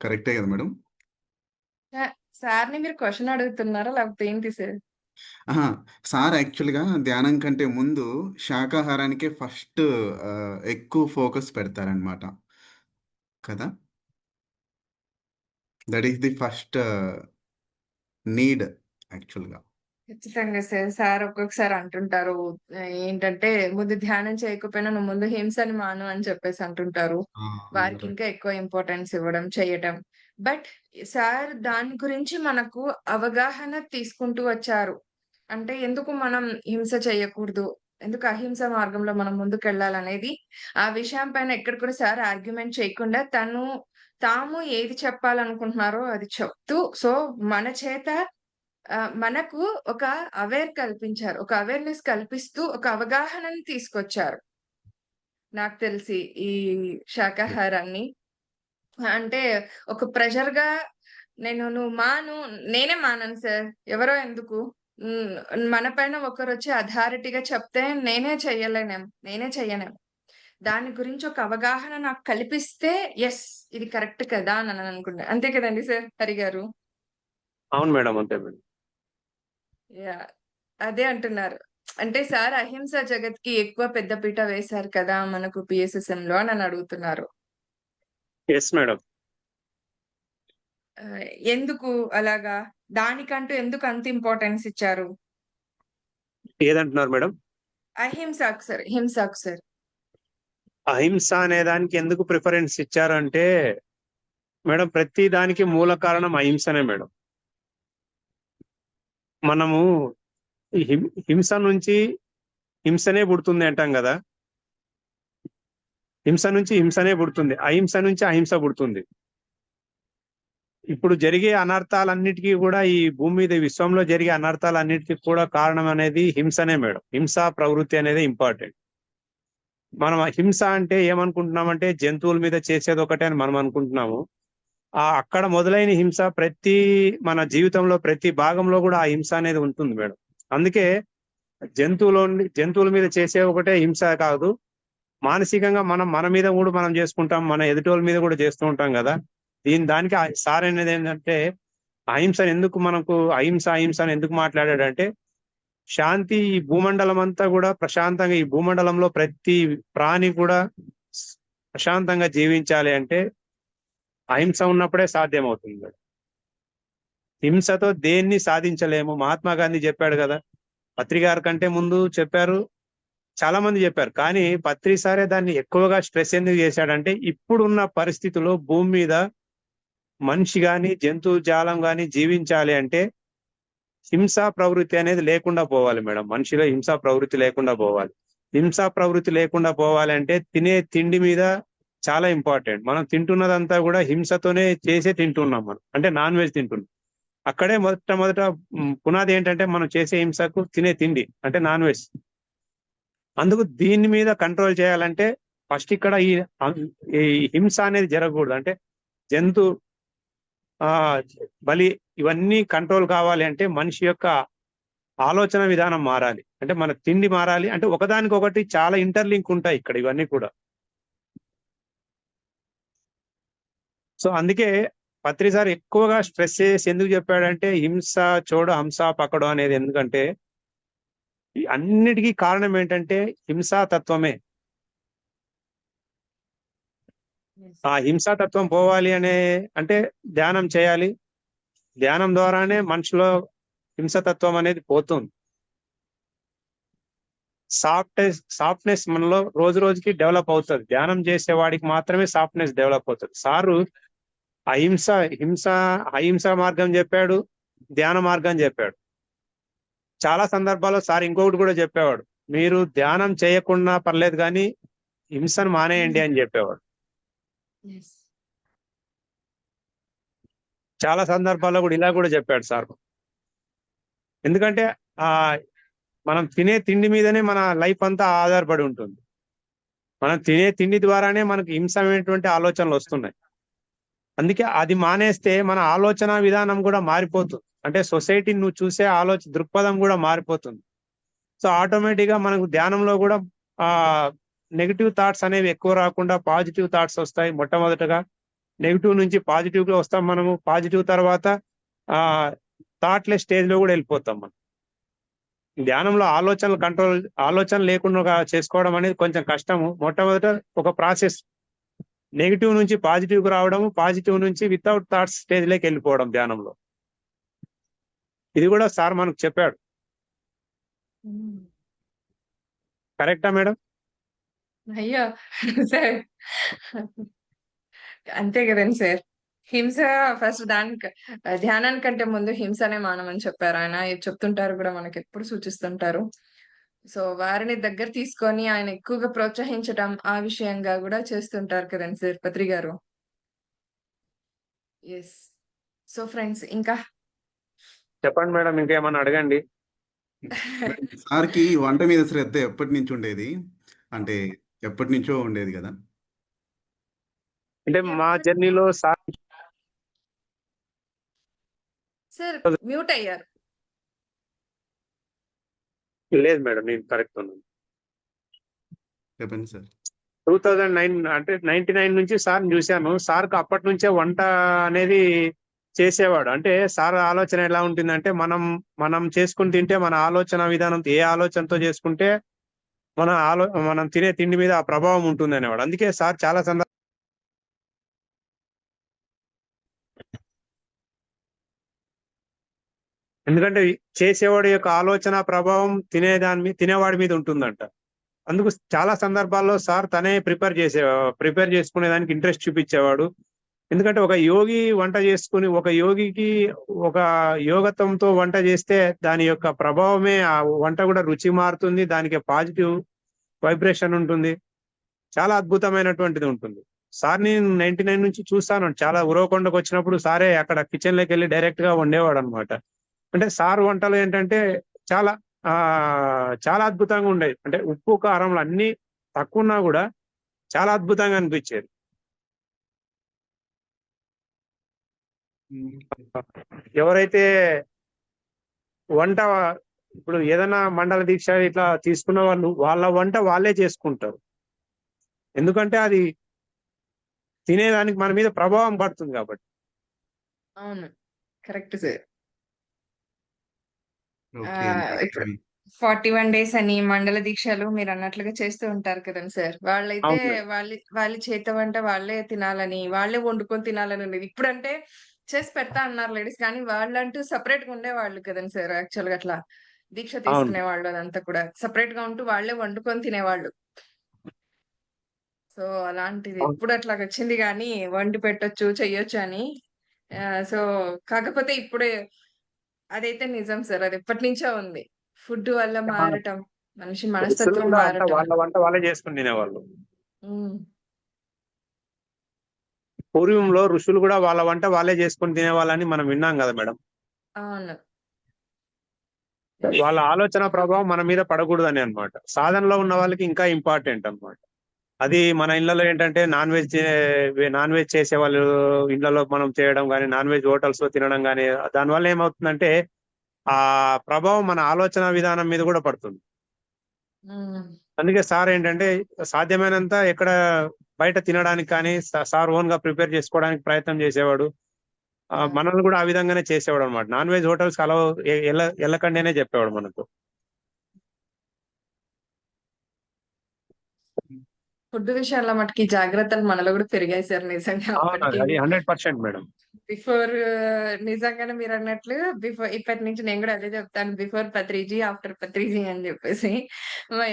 [SPEAKER 3] కరెక్టే గదా మేడం?
[SPEAKER 1] సా సార్‌ని మీరు క్వెషన్ అడుగుతున్నారా? లేకపోతే ఏంటి సార్?
[SPEAKER 3] అహా! సార్ యాక్చువల్‌గా ధ్యానం కంటే ముందు శాకాహారానికే ఫస్ట్ ఎక్కువ ఫోకస్ పెడతారనమాట. కదా! That is the first need యాక్చువల్‌గా.
[SPEAKER 1] ఖచ్చితంగా సార్. సార్ ఒక్కొక్కసారి అంటుంటారు. ఏంటంటే ముందు ధ్యానం చేయకపోయినా నువ్వు ముందు హింసని మాను అని చెప్పేసి అంటుంటారు.
[SPEAKER 3] ఆ!
[SPEAKER 1] వారికి
[SPEAKER 3] రైట్.
[SPEAKER 1] ఇంకా ఎక్కువ ఇంపార్టెన్స్ ఇవ్వడం, చేయటం. బట్ సార్ దాని గురించి మనకు అవగాహన తీసుకుంటూ వచ్చారు. అంటే ఎందుకు మనం హింస చేయకూడదు? ఎందుకు అహింస మార్గంలో మనం ముందుకెళ్ళాలనేది ఆ విషయం పైన ఎక్కడ కూడా సార్ ఆర్గ్యుమెంట్ చేయకుండా తాము ఏది చెప్పాలనుకుంటున్నారో అది చెప్తూ మన చేత మనకు ఒక కల్పించారు. ఒక అవేర్‌నెస్ కల్పిస్తూ ఒక అవగాహనని తీసుకొచ్చారు. నాకు తెలిసి ఈ శాకాహారాన్ని. అంటే ఒక ప్రెషర్‌గా నువ్వు మాను, నేనే మానను సార్. ఎవరో ఎందుకు? హ్మ్. మన పైన ఒకరొచ్చి అథారిటీగా చెప్తే నేనే చెయ్యనేమో. దాని గురించి ఒక అవగాహన నాకు కల్పిస్తే యెస్! ఇది కరెక్ట్ కదా! అని అనుకున్నా. అంతే కదండీ సార్ హరి గారు?
[SPEAKER 2] అవును మేడం. అంతే మేడం.
[SPEAKER 1] యాహ్! అదే అంటున్నారు. అంటే సార్ అహింస జగత్కి ఎక్కువ పెద్దపీట వేశారు కదా మనకు PSSM లో అని అడుగుతున్నారు.
[SPEAKER 2] Yes madam.
[SPEAKER 1] ఆ, ఎందుకు అలాగా? దానికంటూ ఎందుకు అంత ఇంపార్టెన్స్ ఇచ్చారు?
[SPEAKER 2] ఏదంటున్నారు మేడం?
[SPEAKER 1] అహింసకు సార్, హింసకు సార్.
[SPEAKER 2] అహింస అనే దానికి ఎందుకు ప్రిఫరెన్స్ ఇచ్చారు అంటే మేడం, ప్రతి దానికి మూల కారణం అహింసనే మేడం. మనము ఈ హింస నుంచి హింసనే పుడుతుంది అంటాం కదా. హింస నుంచి హింసనే పుడుతుంది, అహింస నుంచి అహింస పుడుతుంది. ఇప్పుడు జరిగే అనర్థాలన్నిటికీ కూడా, ఈ భూమి మీద విశ్వంలో జరిగే అనర్థాలన్నిటికీ కూడా కారణం అనేది హింసనే మేడం. హింసా ప్రవృత్తి అనేది ఇంపార్టెంట్. మనం హింస అంటే ఏమనుకుంటున్నామంటే జంతువుల మీద చేసేది ఒకటే అని మనం అనుకుంటున్నాము. అక్కడ మొదలైన హింస ప్రతి మన జీవితంలో ప్రతి భాగంలో కూడా ఆ హింస అనేది ఉంటుంది మేడం. అందుకే జంతువుల మీద చేసే ఒకటే హింస కాదు, మానసికంగా మన మీద కూడా మనం చేసుకుంటాం, మన ఎదుటోళ్ళ మీద కూడా చేస్తూ ఉంటాం కదా. దానికి సార్ అనేది ఏంటంటే, అహింసను ఎందుకు మనకు అహింస అహింస అని ఎందుకు మాట్లాడాడంటే, శాంతి ఈ భూమండలం అంతా కూడా ప్రశాంతంగా, ఈ భూమండలంలో ప్రతి ప్రాణి కూడా ప్రశాంతంగా జీవించాలి అంటే అహింస ఉన్నప్పుడే సాధ్యమవుతుంది మేడం. హింసతో దేన్ని సాధించలేము. మహాత్మా గాంధీ చెప్పాడు కదా, పత్రి గారి కంటే ముందు చెప్పారు, చాలా మంది చెప్పారు. కానీ పత్రి సారే దాన్ని ఎక్కువగా స్ట్రెస్ ఎందుకు చేశాడంటే, ఇప్పుడున్న పరిస్థితుల్లో భూమి మీద మనిషి గాని జంతు జాలం గాని జీవించాలి అంటే హింసా ప్రవృత్తి అనేది లేకుండా పోవాలి మేడం. మనిషిలో హింసా ప్రవృత్తి లేకుండా పోవాలి. హింసా ప్రవృత్తి లేకుండా పోవాలి అంటే తినే తిండి మీద చాలా ఇంపార్టెంట్. మనం తింటున్నదంతా కూడా హింసతోనే చేసే తింటున్నాం మనం, అంటే నాన్ వెజ్ తింటున్నాం. అక్కడే మొదట పునాది ఏంటంటే మనం చేసే హింసకు తినే తిండి అంటే నాన్ వెజ్. అందుకు దీని మీద కంట్రోల్ చేయాలంటే ఫస్ట్ ఇక్కడ ఈ హింస అనేది జరగకూడదు. అంటే జంతు ఆ బలి ఇవన్నీ కంట్రోల్ కావాలి అంటే మనిషి యొక్క ఆలోచన విధానం మారాలి. అంటే మన తిండి మారాలి. అంటే ఒకదానికొకటి చాలా ఇంటర్లింక్ ఉంటాయి ఇక్కడ ఇవన్నీ కూడా. సో అందుకే పత్రి సార్ ఎక్కువగా స్ట్రెస్ చేసి ఎందుకు చెప్పాడంటే, హింస చోడు హంస పకడు అనేది. ఎందుకంటే ఈ అన్నిటికీ కారణం ఏంటంటే హింసా తత్వమే. ఆ హింసా తత్వం పోవాలి అంటే ధ్యానం చేయాలి. ధ్యానం ద్వారానే మనిషిలో హింసతత్వం అనేది పోతుంది. సాఫ్ట్నెస్ మనలో రోజు రోజుకి డెవలప్ అవుతుంది. ధ్యానం చేసే వాడికి మాత్రమే సాఫ్ట్నెస్ డెవలప్ అవుతుంది. సారు అహింస మార్గం చెప్పాడు, ధ్యాన మార్గం చెప్పాడు. చాలా సందర్భాల్లో సార్ ఇంకొకటి కూడా చెప్పేవాడు, మీరు ధ్యానం చేయకుండా పర్లేదు కానీ హింసను మానేయండి అని చెప్పేవాడు. చాలా సందర్భాల్లో కూడా ఇలా కూడా చెప్పాడు సార్. ఎందుకంటే ఆ మనం తినే తిండి మీదనే మన లైఫ్ అంతా ఆధారపడి ఉంటుంది. మనం తినే తిండి ద్వారానే మనకు హింసమైనటువంటి ఆలోచనలు వస్తున్నాయి. అందుకే అది మానేస్తే మన ఆలోచన విధానం కూడా మారిపోతుంది. అంటే సొసైటీని నువ్వు చూసే దృక్పథం కూడా మారిపోతుంది. సో ఆటోమేటిక్ గా మనకు ధ్యానంలో కూడా ఆ నెగిటివ్ థాట్స్ అనేవి ఎక్కువ రాకుండా పాజిటివ్ థాట్స్ వస్తాయి. మొట్టమొదటగా నెగిటివ్ నుంచి పాజిటివ్ గా వస్తాం మనము. పాజిటివ్ తర్వాత ఆ థాట్లెస్ స్టేజ్ లో కూడా వెళ్ళిపోతాం మనం. ధ్యానంలో ఆలోచన లేకుండా చేసుకోవడం అనేది కొంచెం కష్టము. మొట్టమొదట ఒక ప్రాసెస్, నెగిటివ్ నుంచి పాజిటివ్ కు రావడం, పాజిటివ్ నుంచి వితౌట్ థాట్స్ స్టేజ్ లోకి వెళ్ళిపోవడం ధ్యానంలో. ఇది కూడా సార్ మనకు చెప్పాడు. కరెక్టా మేడం?
[SPEAKER 1] అయ్యో సార్, అంతే కదండి సార్. హింస ఫస్ట్ ధ్యానానికంటే ముందు హింసనే మానమని చెప్పారు ఆయన. చెప్తుంటారు కూడా, మనకి ఎప్పుడు సూచిస్తుంటారు. సో వారిని దగ్గర తీసుకొని ఆయన ఎక్కువగా ప్రోత్సహించడం ఆ విషయంగా కూడా చేస్తుంటారు కదండి సార్ పత్రి గారు. ఎస్. సో ఫ్రెండ్స్, ఇంకా
[SPEAKER 2] చెప్పండి మేడం, ఇంకేమన్నా అడగండి.
[SPEAKER 3] సార్కి వంట మీద శ్రద్ధ ఎప్పటి నుంచి ఉండేది? అంటే ఎప్పటి నుంచో ఉండేది కదా?
[SPEAKER 2] అంటే మా జర్నీలో సార్
[SPEAKER 1] మ్యూట్ అయ్యారు.
[SPEAKER 2] లేదు మేడం, నేను కరెక్ట్ ఉన్నాను.
[SPEAKER 3] చెప్పండి సార్.
[SPEAKER 2] 2009 అంటే 99 నుంచి సార్ చూశాను. సార్కి అప్పటి నుంచే వంట అనేది చేసేవాడు. అంటే సార్ ఆలోచన ఎలా ఉంటుందంటే మనం చేసుకుని తింటే మన ఆలోచన విధానం ఏ ఆలోచనతో చేసుకుంటే మనం తినే తిండి మీద ఆ ప్రభావం ఉంటుంది అనేవాడు. అందుకే సార్ చాలా ఎందుకంటే చేసేవాడి యొక్క ఆలోచన ప్రభావం తినేవాడి మీద ఉంటుందంట. అందుకు చాలా సందర్భాల్లో సార్ తనే ప్రిపేర్ చేసుకునే దానికి ఇంట్రెస్ట్ చూపించేవాడు. ఎందుకంటే ఒక యోగికి ఒక యోగత్వంతో వంట చేస్తే దాని యొక్క ప్రభావమే ఆ వంట కూడా రుచి మారుతుంది. దానికి పాజిటివ్ వైబ్రేషన్ ఉంటుంది. చాలా అద్భుతమైనటువంటిది ఉంటుంది. సార్‌ని 99 నుంచి చూస్తాను. చాలా ఉరవకొండకు వచ్చినప్పుడు సారే అక్కడ కిచెన్ లోకెళ్ళి డైరెక్ట్ గా వండేవాడు అనమాట. అంటే సార్ వంటలు ఏంటంటే చాలా చాలా అద్భుతంగా ఉండేది. అంటే ఉప్పు, కారంలు అన్నీ తక్కువున్నా గూడా చాలా అద్భుతంగా అనిపిచ్చేది. ఎవరైతే వంట ఇప్పుడు ఏదైనా మండల దీక్ష ఇట్లా తీసుకున్న వాళ్ళు వాళ్ళ వంట వాళ్ళే చేసుకుంటారు. ఎందుకంటే అది తినేదానికి మన మీద ప్రభావం పడుతుంది కాబట్టి.
[SPEAKER 1] అవును. Correct sir.
[SPEAKER 3] ఓకే అండి.
[SPEAKER 1] ఇప్పుడు
[SPEAKER 3] అర్థమైంది.
[SPEAKER 1] 41 డేస్ అని మండల దీక్షలు మీరన్నట్లుగా చేస్తూ ఉంటారు కదండీ సార్. వాళ్ళైతే
[SPEAKER 2] అవును.
[SPEAKER 1] వాళ్ళ చేతి వంట వాళ్ళే తినాలని, వాళ్ళే వండుకొని తినాలని ఉండేది. ఇప్పుడంటే చేసి పెడతా అన్నారు లేడీస్. కానీ వాళ్ళంటూ సెపరేట్‌గా ఉండేవాళ్ళు కదండీ సార్ యాక్చువల్‌గా అట్లా. దీక్ష
[SPEAKER 2] అవును.
[SPEAKER 1] తీసుకునేవాళ్ళు అదంతా కూడా. సెపరేట్‌గా ఉంటూ వాళ్ళే వండుకొని తినేవాళ్ళు. సో, అలాంటిది
[SPEAKER 2] అవును.
[SPEAKER 1] ఇప్పుడు అట్లాగొచ్చింది గానీ, వండి పెట్టొచ్చు, చెయ్యొచ్చు అని. సో, కాకపోతే ఇప్పుడే అదైతే నిజం సార్. అది ఎప్పటినుంచో ఉంది. ఫుడ్ వల్ల
[SPEAKER 2] ఆ!
[SPEAKER 1] మారటం, మనిషి
[SPEAKER 2] ఋషులు
[SPEAKER 1] మనస్తత్వం
[SPEAKER 2] కూడా అంతా
[SPEAKER 1] మారటం.
[SPEAKER 2] వాళ్ళ వంట వాళ్ళే చేసుకొని తినేవాళ్ళు.
[SPEAKER 1] హ్మ్.
[SPEAKER 2] పూర్వంలో ఋషులు కూడా వాళ్ళ వంట వాళ్ళే చేసుకొని తినేవాళ్ళని మనం విన్నాం గదా మేడం.
[SPEAKER 1] అవును. యెస్.
[SPEAKER 2] వాళ్ళ ఆలోచన ప్రభావం మన మీద పడకూడదని అన్నమాట. సాధనలో ఉన్న వాళ్ళకి ఇంకా ఇంపార్టెంట్ అన్నమాట. అది మన ఇళ్ళలో ఏంటంటే నాన్ వెజ్ చేసేవాళ్ళు ఇళ్ళలో మనం చేయడం గాని, నాన్ వెజ్ హోటల్స్‌లో తినడం గాని, దానివల్ల ఏమవుతుందంటే ఆ ప్రభావం మన ఆలోచన విధానం మీద కూడా పడుతుంది.
[SPEAKER 1] హ్మ్.
[SPEAKER 2] అందుకే సార్ ఏంటంటే సాధ్యమైనంత ఎక్కడ బయట తినడానికి కానీ సార్ ఓన్‌గా ప్రిపేర్ చేసుకోవడానికి ప్రయత్నం చేసేవాడు.
[SPEAKER 1] ఆ!
[SPEAKER 2] మనల్ని కూడా ఆ విధంగానే చేసేవాడన్నమాట. నాన్ వెజ్ హోటల్స్‌కి అలౌ ఎళ్ళకండి అనే చెప్పేవాడు మనకు.
[SPEAKER 1] ఫుడ్ విషయంలో మటికి జాగ్రత్తలు మనలో గూడా పెరిగాయి సార్ నిజంగా
[SPEAKER 2] అవునండి.
[SPEAKER 1] అప్పటికి.
[SPEAKER 2] అది 100% మేడం.
[SPEAKER 1] బిఫోర్ నిజంగానే మీరన్నట్లు ఇప్పటి నుంచి నేను గూడా అదే చెప్తాను. బిఫోర్ పత్రిజీ, ఆఫ్టర్ పత్రిజీ అని జెప్పేసి.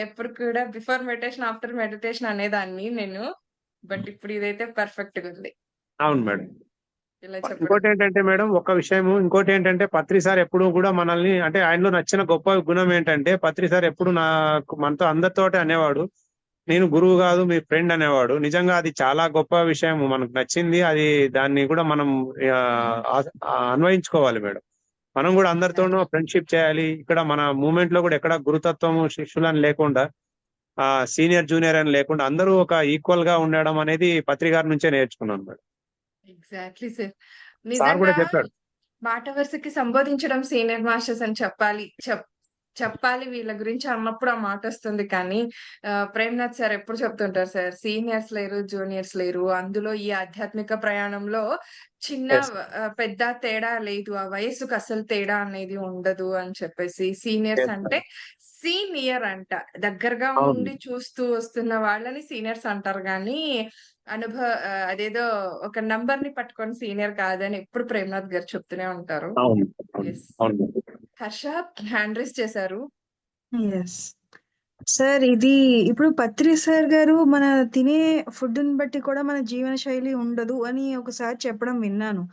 [SPEAKER 1] ఎప్పుడు కూడా బిఫోర్ మెడిటేషన్, ఆఫ్టర్ మెడిటేషన్ అనేదాన్ని నేను. బట్ ఇప్పుడు ఇదైతే పర్ఫెక్ట్‌గుంది.
[SPEAKER 2] అవును మేడం.
[SPEAKER 1] ఇలా చెప్పడం.
[SPEAKER 2] ఇంకోటేంటంటే మేడం ఒక విషయము ఇంకోటేంటంటే పత్రి సార్ ఎప్పుడు కూడా మనల్ని అంటే ఆయనలో నచ్చిన గొప్ప గుణం ఏంటంటే పత్రి సార్ ఎప్పుడు మనతో అందరితోటి అనేవాడు. నేను గురువు గాదు మీ ఫ్రెండ్ అనేవాడు. నిజంగా అది చాలా గొప్ప విషయం. మనకు నచ్చింది. దాన్ని కూడా మనం అన్వయించుకోవాలి మేడం. మనం గూడా అందరితోనూ
[SPEAKER 1] ఎగ్జాక్ట్‌లీ.
[SPEAKER 2] ఫ్రెండ్‌షిప్ చేయాలి. ఇక్కడ మన మూవ్‌మెంట్‌లో గూడా ఎక్కడ గురుతత్వము, శిష్యులని లేకుండా సీనియర్, జూనియర్ అని లేకుండా అందరూ ఒక ఈక్వల్‌గా ఉండడం అనేది పత్రి గారి నుంచే నేర్చుకున్నాను మేడం.
[SPEAKER 1] Exactly sir.
[SPEAKER 2] సార్ గూడా
[SPEAKER 1] నిజంగా
[SPEAKER 2] చెప్పాడు.
[SPEAKER 1] మాట వరుసకి సంబోధించడం సీనియర్ మాస్టర్స్ అని చెప్పాలి. చెప్పాలి వీళ్ళ గురించి అన్నప్పుడు ఆ మాటొస్తుంది కానీ, ప్రేమ్‌నాథ్ సార్ ఎప్పుడు చెప్తుంటారు సార్, సీనియర్స్ లేరు, జూనియర్స్ లేరు. అందులో ఈ ఆధ్యాత్మిక ప్రయాణంలో చిన్న
[SPEAKER 2] యెస్.
[SPEAKER 1] పెద్ద తేడా లేదు. ఆ వయస్సుకి అసలు తేడా అనేది ఉండదు అని చెప్పేసి. సీనియర్స్
[SPEAKER 2] యెస్
[SPEAKER 1] అంటే
[SPEAKER 2] మేడం.
[SPEAKER 1] సీనియర్ అంట. దగ్గరగా
[SPEAKER 2] అవును.
[SPEAKER 1] ఉండి చూస్తూ వస్తున్న వాళ్ళని సీనియర్స్ అంటారు గానీ, అదేదో ఒక నంబర్‌ని పట్టుకొని సీనియర్ కాదని ఎప్పుడు ప్రేమ్‌నాథ్ గారు చెప్తూనే ఉంటారు.
[SPEAKER 2] అవును. అవును.
[SPEAKER 1] యెస్.
[SPEAKER 2] అవును.
[SPEAKER 1] హర్ష హ్యాండ్ రైజ్ చేశారు.
[SPEAKER 4] యెస్. సార్ ఇది ఇప్పుడు పత్రి సార్ గారు మన తినే ఫుడ్‌ని బట్టి కూడా మన జీవన శైలి ఉండదు అని ఒకసారి చెప్పడం విన్నాను.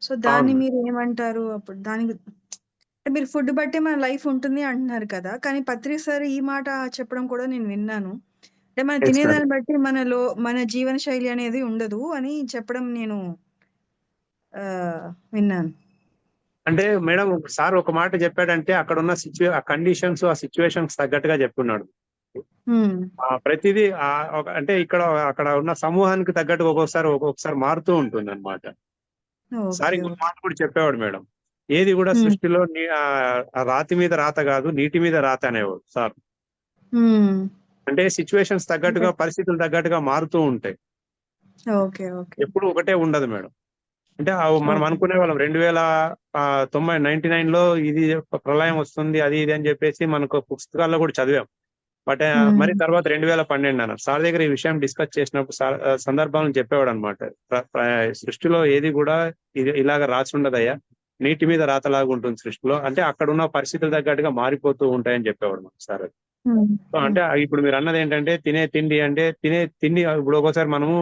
[SPEAKER 4] సో, దాన్ని
[SPEAKER 2] అవును.
[SPEAKER 4] మీరేమంటారు? అప్పుడు దానికి అంటే మీరు ఫుడ్ బట్టే మన లైఫ్ ఉంటుంది అంటున్నారు కదా! కానీ పత్రి సార్ ఈ మాట చెప్పడం కూడా నేను విన్నాను. అంటే మనం
[SPEAKER 2] యెస్ మేడం.
[SPEAKER 4] తినేదాన్ని బట్టి మన జీవన శైలి అనేది ఉండదు అని చెప్పడం నేను విన్నాను.
[SPEAKER 2] అంటే మేడం సార్ ఒక మాట చెప్పాడంటే అక్కడున్న ఆ కండిషన్స్, ఆ సిట్యుయేషన్స్ తగ్గట్టుగా చెప్పున్నాడు.
[SPEAKER 4] హ్మ్.
[SPEAKER 2] ప్రతిదీ అంటే అక్కడ ఉన్న సమూహానికి తగ్గట్టుగా ఒక్కొక్కసారి మారుతూ ఉంటుందన్నమాట. Sir
[SPEAKER 4] okay.
[SPEAKER 2] ఇంకొక
[SPEAKER 4] ఓకే.
[SPEAKER 2] మాట కూడా చెప్పేవాడు మేడం. ఏది కూడా
[SPEAKER 4] హ్మ్.
[SPEAKER 2] సృష్టిలో రాతి మీద రాత కాదు, నీటి మీద రాత అనేవాడు సార్.
[SPEAKER 4] హ్మ్.
[SPEAKER 2] అంటే సిట్యుయేషన్స్
[SPEAKER 4] అంటే
[SPEAKER 2] తగ్గట్టుగా, పరిస్థితులు తగ్గట్టుగా మారుతూ ఉంటాయి.
[SPEAKER 4] ఓకే. ఓకే.
[SPEAKER 2] ఎప్పుడు ఒకటే ఉండదు మేడం. అంటే మనం అనుకునే వాళ్ళం 2099 లో ఇది ప్రళయం వస్తుంది అది ఇది అని చెప్పేసి మనకు పుస్తకాల్లో కూడా చదివాం. బట్ మరి తర్వాత 2012 అన్నారు. సార్ దగ్గర ఈ విషయం డిస్కస్ చేసినప్పుడు సార్ సందర్భాలను చెప్పేవాడు అనమాట. సృష్టిలో ఏది కూడా ఇది ఇలాగ రాసి ఉండదయ్యా, నీటి మీద రాతలాగా ఉంటుంది సృష్టిలో, అంటే అక్కడ ఉన్న పరిస్థితులు తగ్గట్టుగా మారిపోతూ ఉంటాయని చెప్పేవాడు మనకు సార్. సో అంటే ఇప్పుడు మీరు అన్నది ఏంటంటే తినే తిండి అంటే తినే తిండి ఇప్పుడు ఒక్కోసారి మనము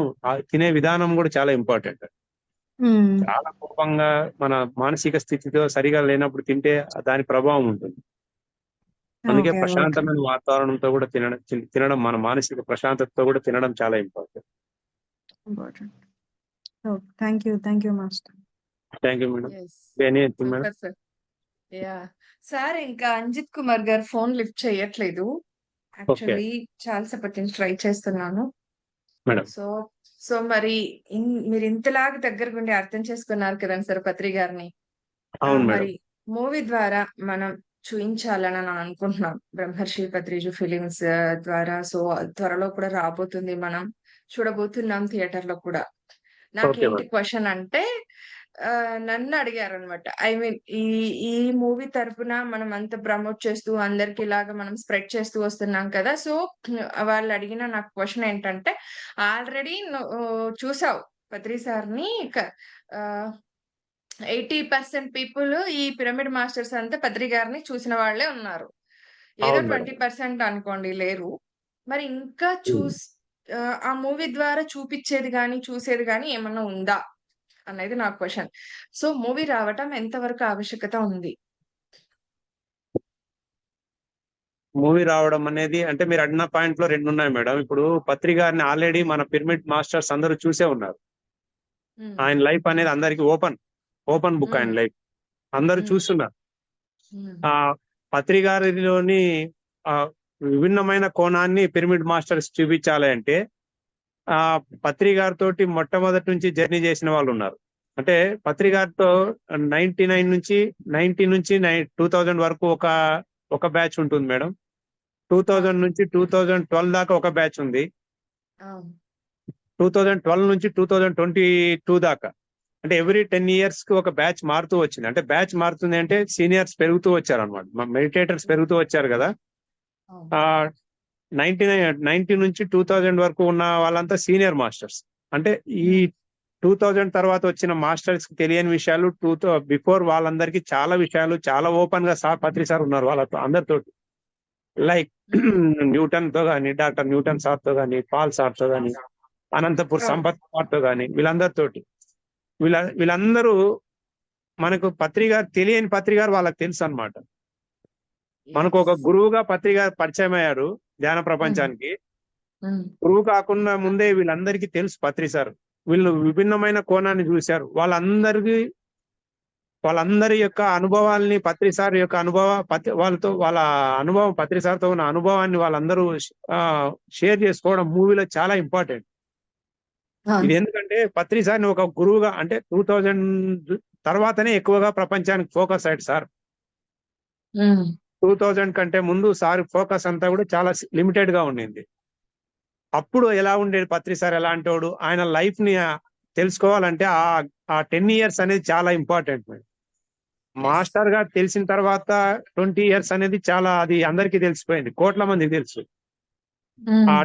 [SPEAKER 2] తినే విధానం కూడా చాలా ఇంపార్టెంట్. చాలా కోపంగా మన మానసిక స్థితితో సరిగా లేనప్పుడు తింటే దాని ప్రభావం ఉంటుంది. అందుకే
[SPEAKER 4] ఓకే. ఓకే.
[SPEAKER 2] ప్రశాంతమైన వాతావరణంతో కూడా తినడం మన మానసిక ప్రశాంతతతో కూడా తినడం చాలా important.
[SPEAKER 4] Important. Okay. Thank you master.
[SPEAKER 2] Thank you madam.
[SPEAKER 1] Yes
[SPEAKER 2] madam
[SPEAKER 1] super sir. Ya sir, ఇంకా అంజిత్ కుమార్ గారు ఫోన్ లిఫ్ట్ చేయట్లేదు.
[SPEAKER 2] ఓకే
[SPEAKER 1] యాక్చువల్లీ చాలా సేపటి నుంచి ట్రై చేస్తున్నాను.
[SPEAKER 2] మేడం.
[SPEAKER 1] సో సో మరి మీరు ఇంతలాగా దగ్గరగుండి అర్థం చేసుకున్నారు కదండి సార్ పత్రి గారిని.
[SPEAKER 2] అవును మేడం.
[SPEAKER 1] మరి మూవీ ద్వారా మనం చూయించాలని నేను అనుకుంటున్నాం. బ్రహ్మర్షి పత్రిజు ఫిలిమ్స్ ద్వారా. సో త్వరలో కూడా రాబోతుంది, మనం చూడబోతున్నాం థియేటర్ లో కూడా.
[SPEAKER 2] ఓకే
[SPEAKER 1] నాకేంటి
[SPEAKER 2] మేడం.
[SPEAKER 1] క్వశ్చన్ అంటే నన్ను అడిగారనమాట. ఐ మీన్ ఈ ఈ మూవీ తరపున మనం అంత ప్రమోట్ చేస్తూ అందరికి ఇలాగా మనం స్ప్రెడ్ చేస్తూ వస్తున్నాం కదా. సో వాళ్ళు అడిగిన నాకు క్వశ్చన్ ఏంటంటే, ఆల్రెడీ చూసావు పత్రి సార్ని, 80% పీపుల్ ఈ పిరమిడ్ మాస్టర్స్ అంతా పత్రి గారిని చూసిన వాళ్ళే ఉన్నారు. ఏదో
[SPEAKER 2] అవును మేడం.
[SPEAKER 1] 20% అనుకోండి లేరు. మరి ఇంకా ఆ మూవీ ద్వారా చూపించేది గాని చూసేది గాని ఏమన్నా ఉందా అనేది నా క్వశ్చన్. సో మూవీ రావటం ఎంతవరకు ఆవశ్యకత ఉంది?
[SPEAKER 2] మూవీ రావడం అనేది అంటే మీరు అడిగిన పాయింట్ లో 2 ఉన్నాయి మేడం. ఇప్పుడు పత్రి గారిని ఆల్రెడీ మన పిరమిడ్ మాస్టర్స్ అందరూ చూసే ఉన్నారు. ఆయన లైఫ్ అనేది అందరికి ఓపెన్ బుక్. ఆయన లైఫ్ అందరూ చూస్తున్నారు. ఆ పత్రి గారిలోని విభిన్నమైన కోణాన్ని పిరమిడ్ మాస్టర్స్ చూపించాలి అంటే పత్రి గారితో మొట్టమొదటి నుంచి జర్నీ చేసిన వాళ్ళు ఉన్నారు. అంటే పత్రి గారితో 90 నుంచి 2000 వరకు ఒక బ్యాచ్ ఉంటుంది మేడం. 2000 నుంచి 2012 దాకా ఒక బ్యాచ్ ఉంది. 2012 నుంచి 2022 దాకా, అంటే ఎవ్రీ 10 years కి ఒక బ్యాచ్ మారుతూ వచ్చింది. అంటే బ్యాచ్ మారుతుంది అంటే సీనియర్స్ పెరుగుతూ వచ్చారు అనమాట, మెడిటేటర్స్ పెరుగుతూ వచ్చారు కదా. 90 నుంచి 2000 వరకు ఉన్న వాళ్ళంతా సీనియర్ మాస్టర్స్. అంటే ఈ 2000 తర్వాత వచ్చిన మాస్టర్స్ కి తెలియని విషయాలు బిఫోర్ వాళ్ళందరికీ చాలా విషయాలు చాలా ఓపెన్ గా పత్రి సార్ ఉన్నారు వాళ్ళతో అందరితో. లైక్ న్యూటన్ తో గాని, డాక్టర్ న్యూటన్ సార్ తో గాని, పాల్ సార్ తో గాని, అనంతపూర్ సంపత్ కుమార్ తో గాని, వీళ్ళందరితోటి వీళ్ళందరూ మనకు తెలియని పత్రి గారు వాళ్ళకి తెలుసు అన్నమాట. మనకు ఒక గురువుగా పత్రి గారు పరిచయం అయ్యారు ధ్యాన ప్రపంచానికి. గురువు కాకుండా ముందే వీళ్ళందరికీ తెలుసు పత్రి సార్. వీళ్ళు విభిన్నమైన కోణాన్ని చూశారు. వాళ్ళందరి యొక్క అనుభవాల్ని పత్రి సార్ యొక్క వాళ్ళ అనుభవం పత్రి సార్తో ఉన్న అనుభవాన్ని వాళ్ళందరూ షేర్ చేసుకోవడం మూవీలో చాలా ఇంపార్టెంట్. ఇది ఎందుకంటే పత్రి సార్ని ఒక గురువుగా, అంటే 2000 తర్వాతనే ఎక్కువగా ప్రపంచానికి ఫోకస్ అయ్యాడు సార్. 2000 కంటే ముందు సార్ ఫోకస్ అంతా కూడా చాలా లిమిటెడ్ గా ఉండింది. అప్పుడు ఎలా ఉండేది పత్రి సార్, ఎలాంటి వాడు, ఆయన లైఫ్ ని తెలుసుకోవాలంటే ఆ 10 years అనేది చాలా ఇంపార్టెంట్. మాస్టర్ గా తెలిసిన తర్వాత 20 years అనేది చాలా, అది అందరికీ తెలిసిపోయింది, కోట్ల మందికి తెలుసు. ఆ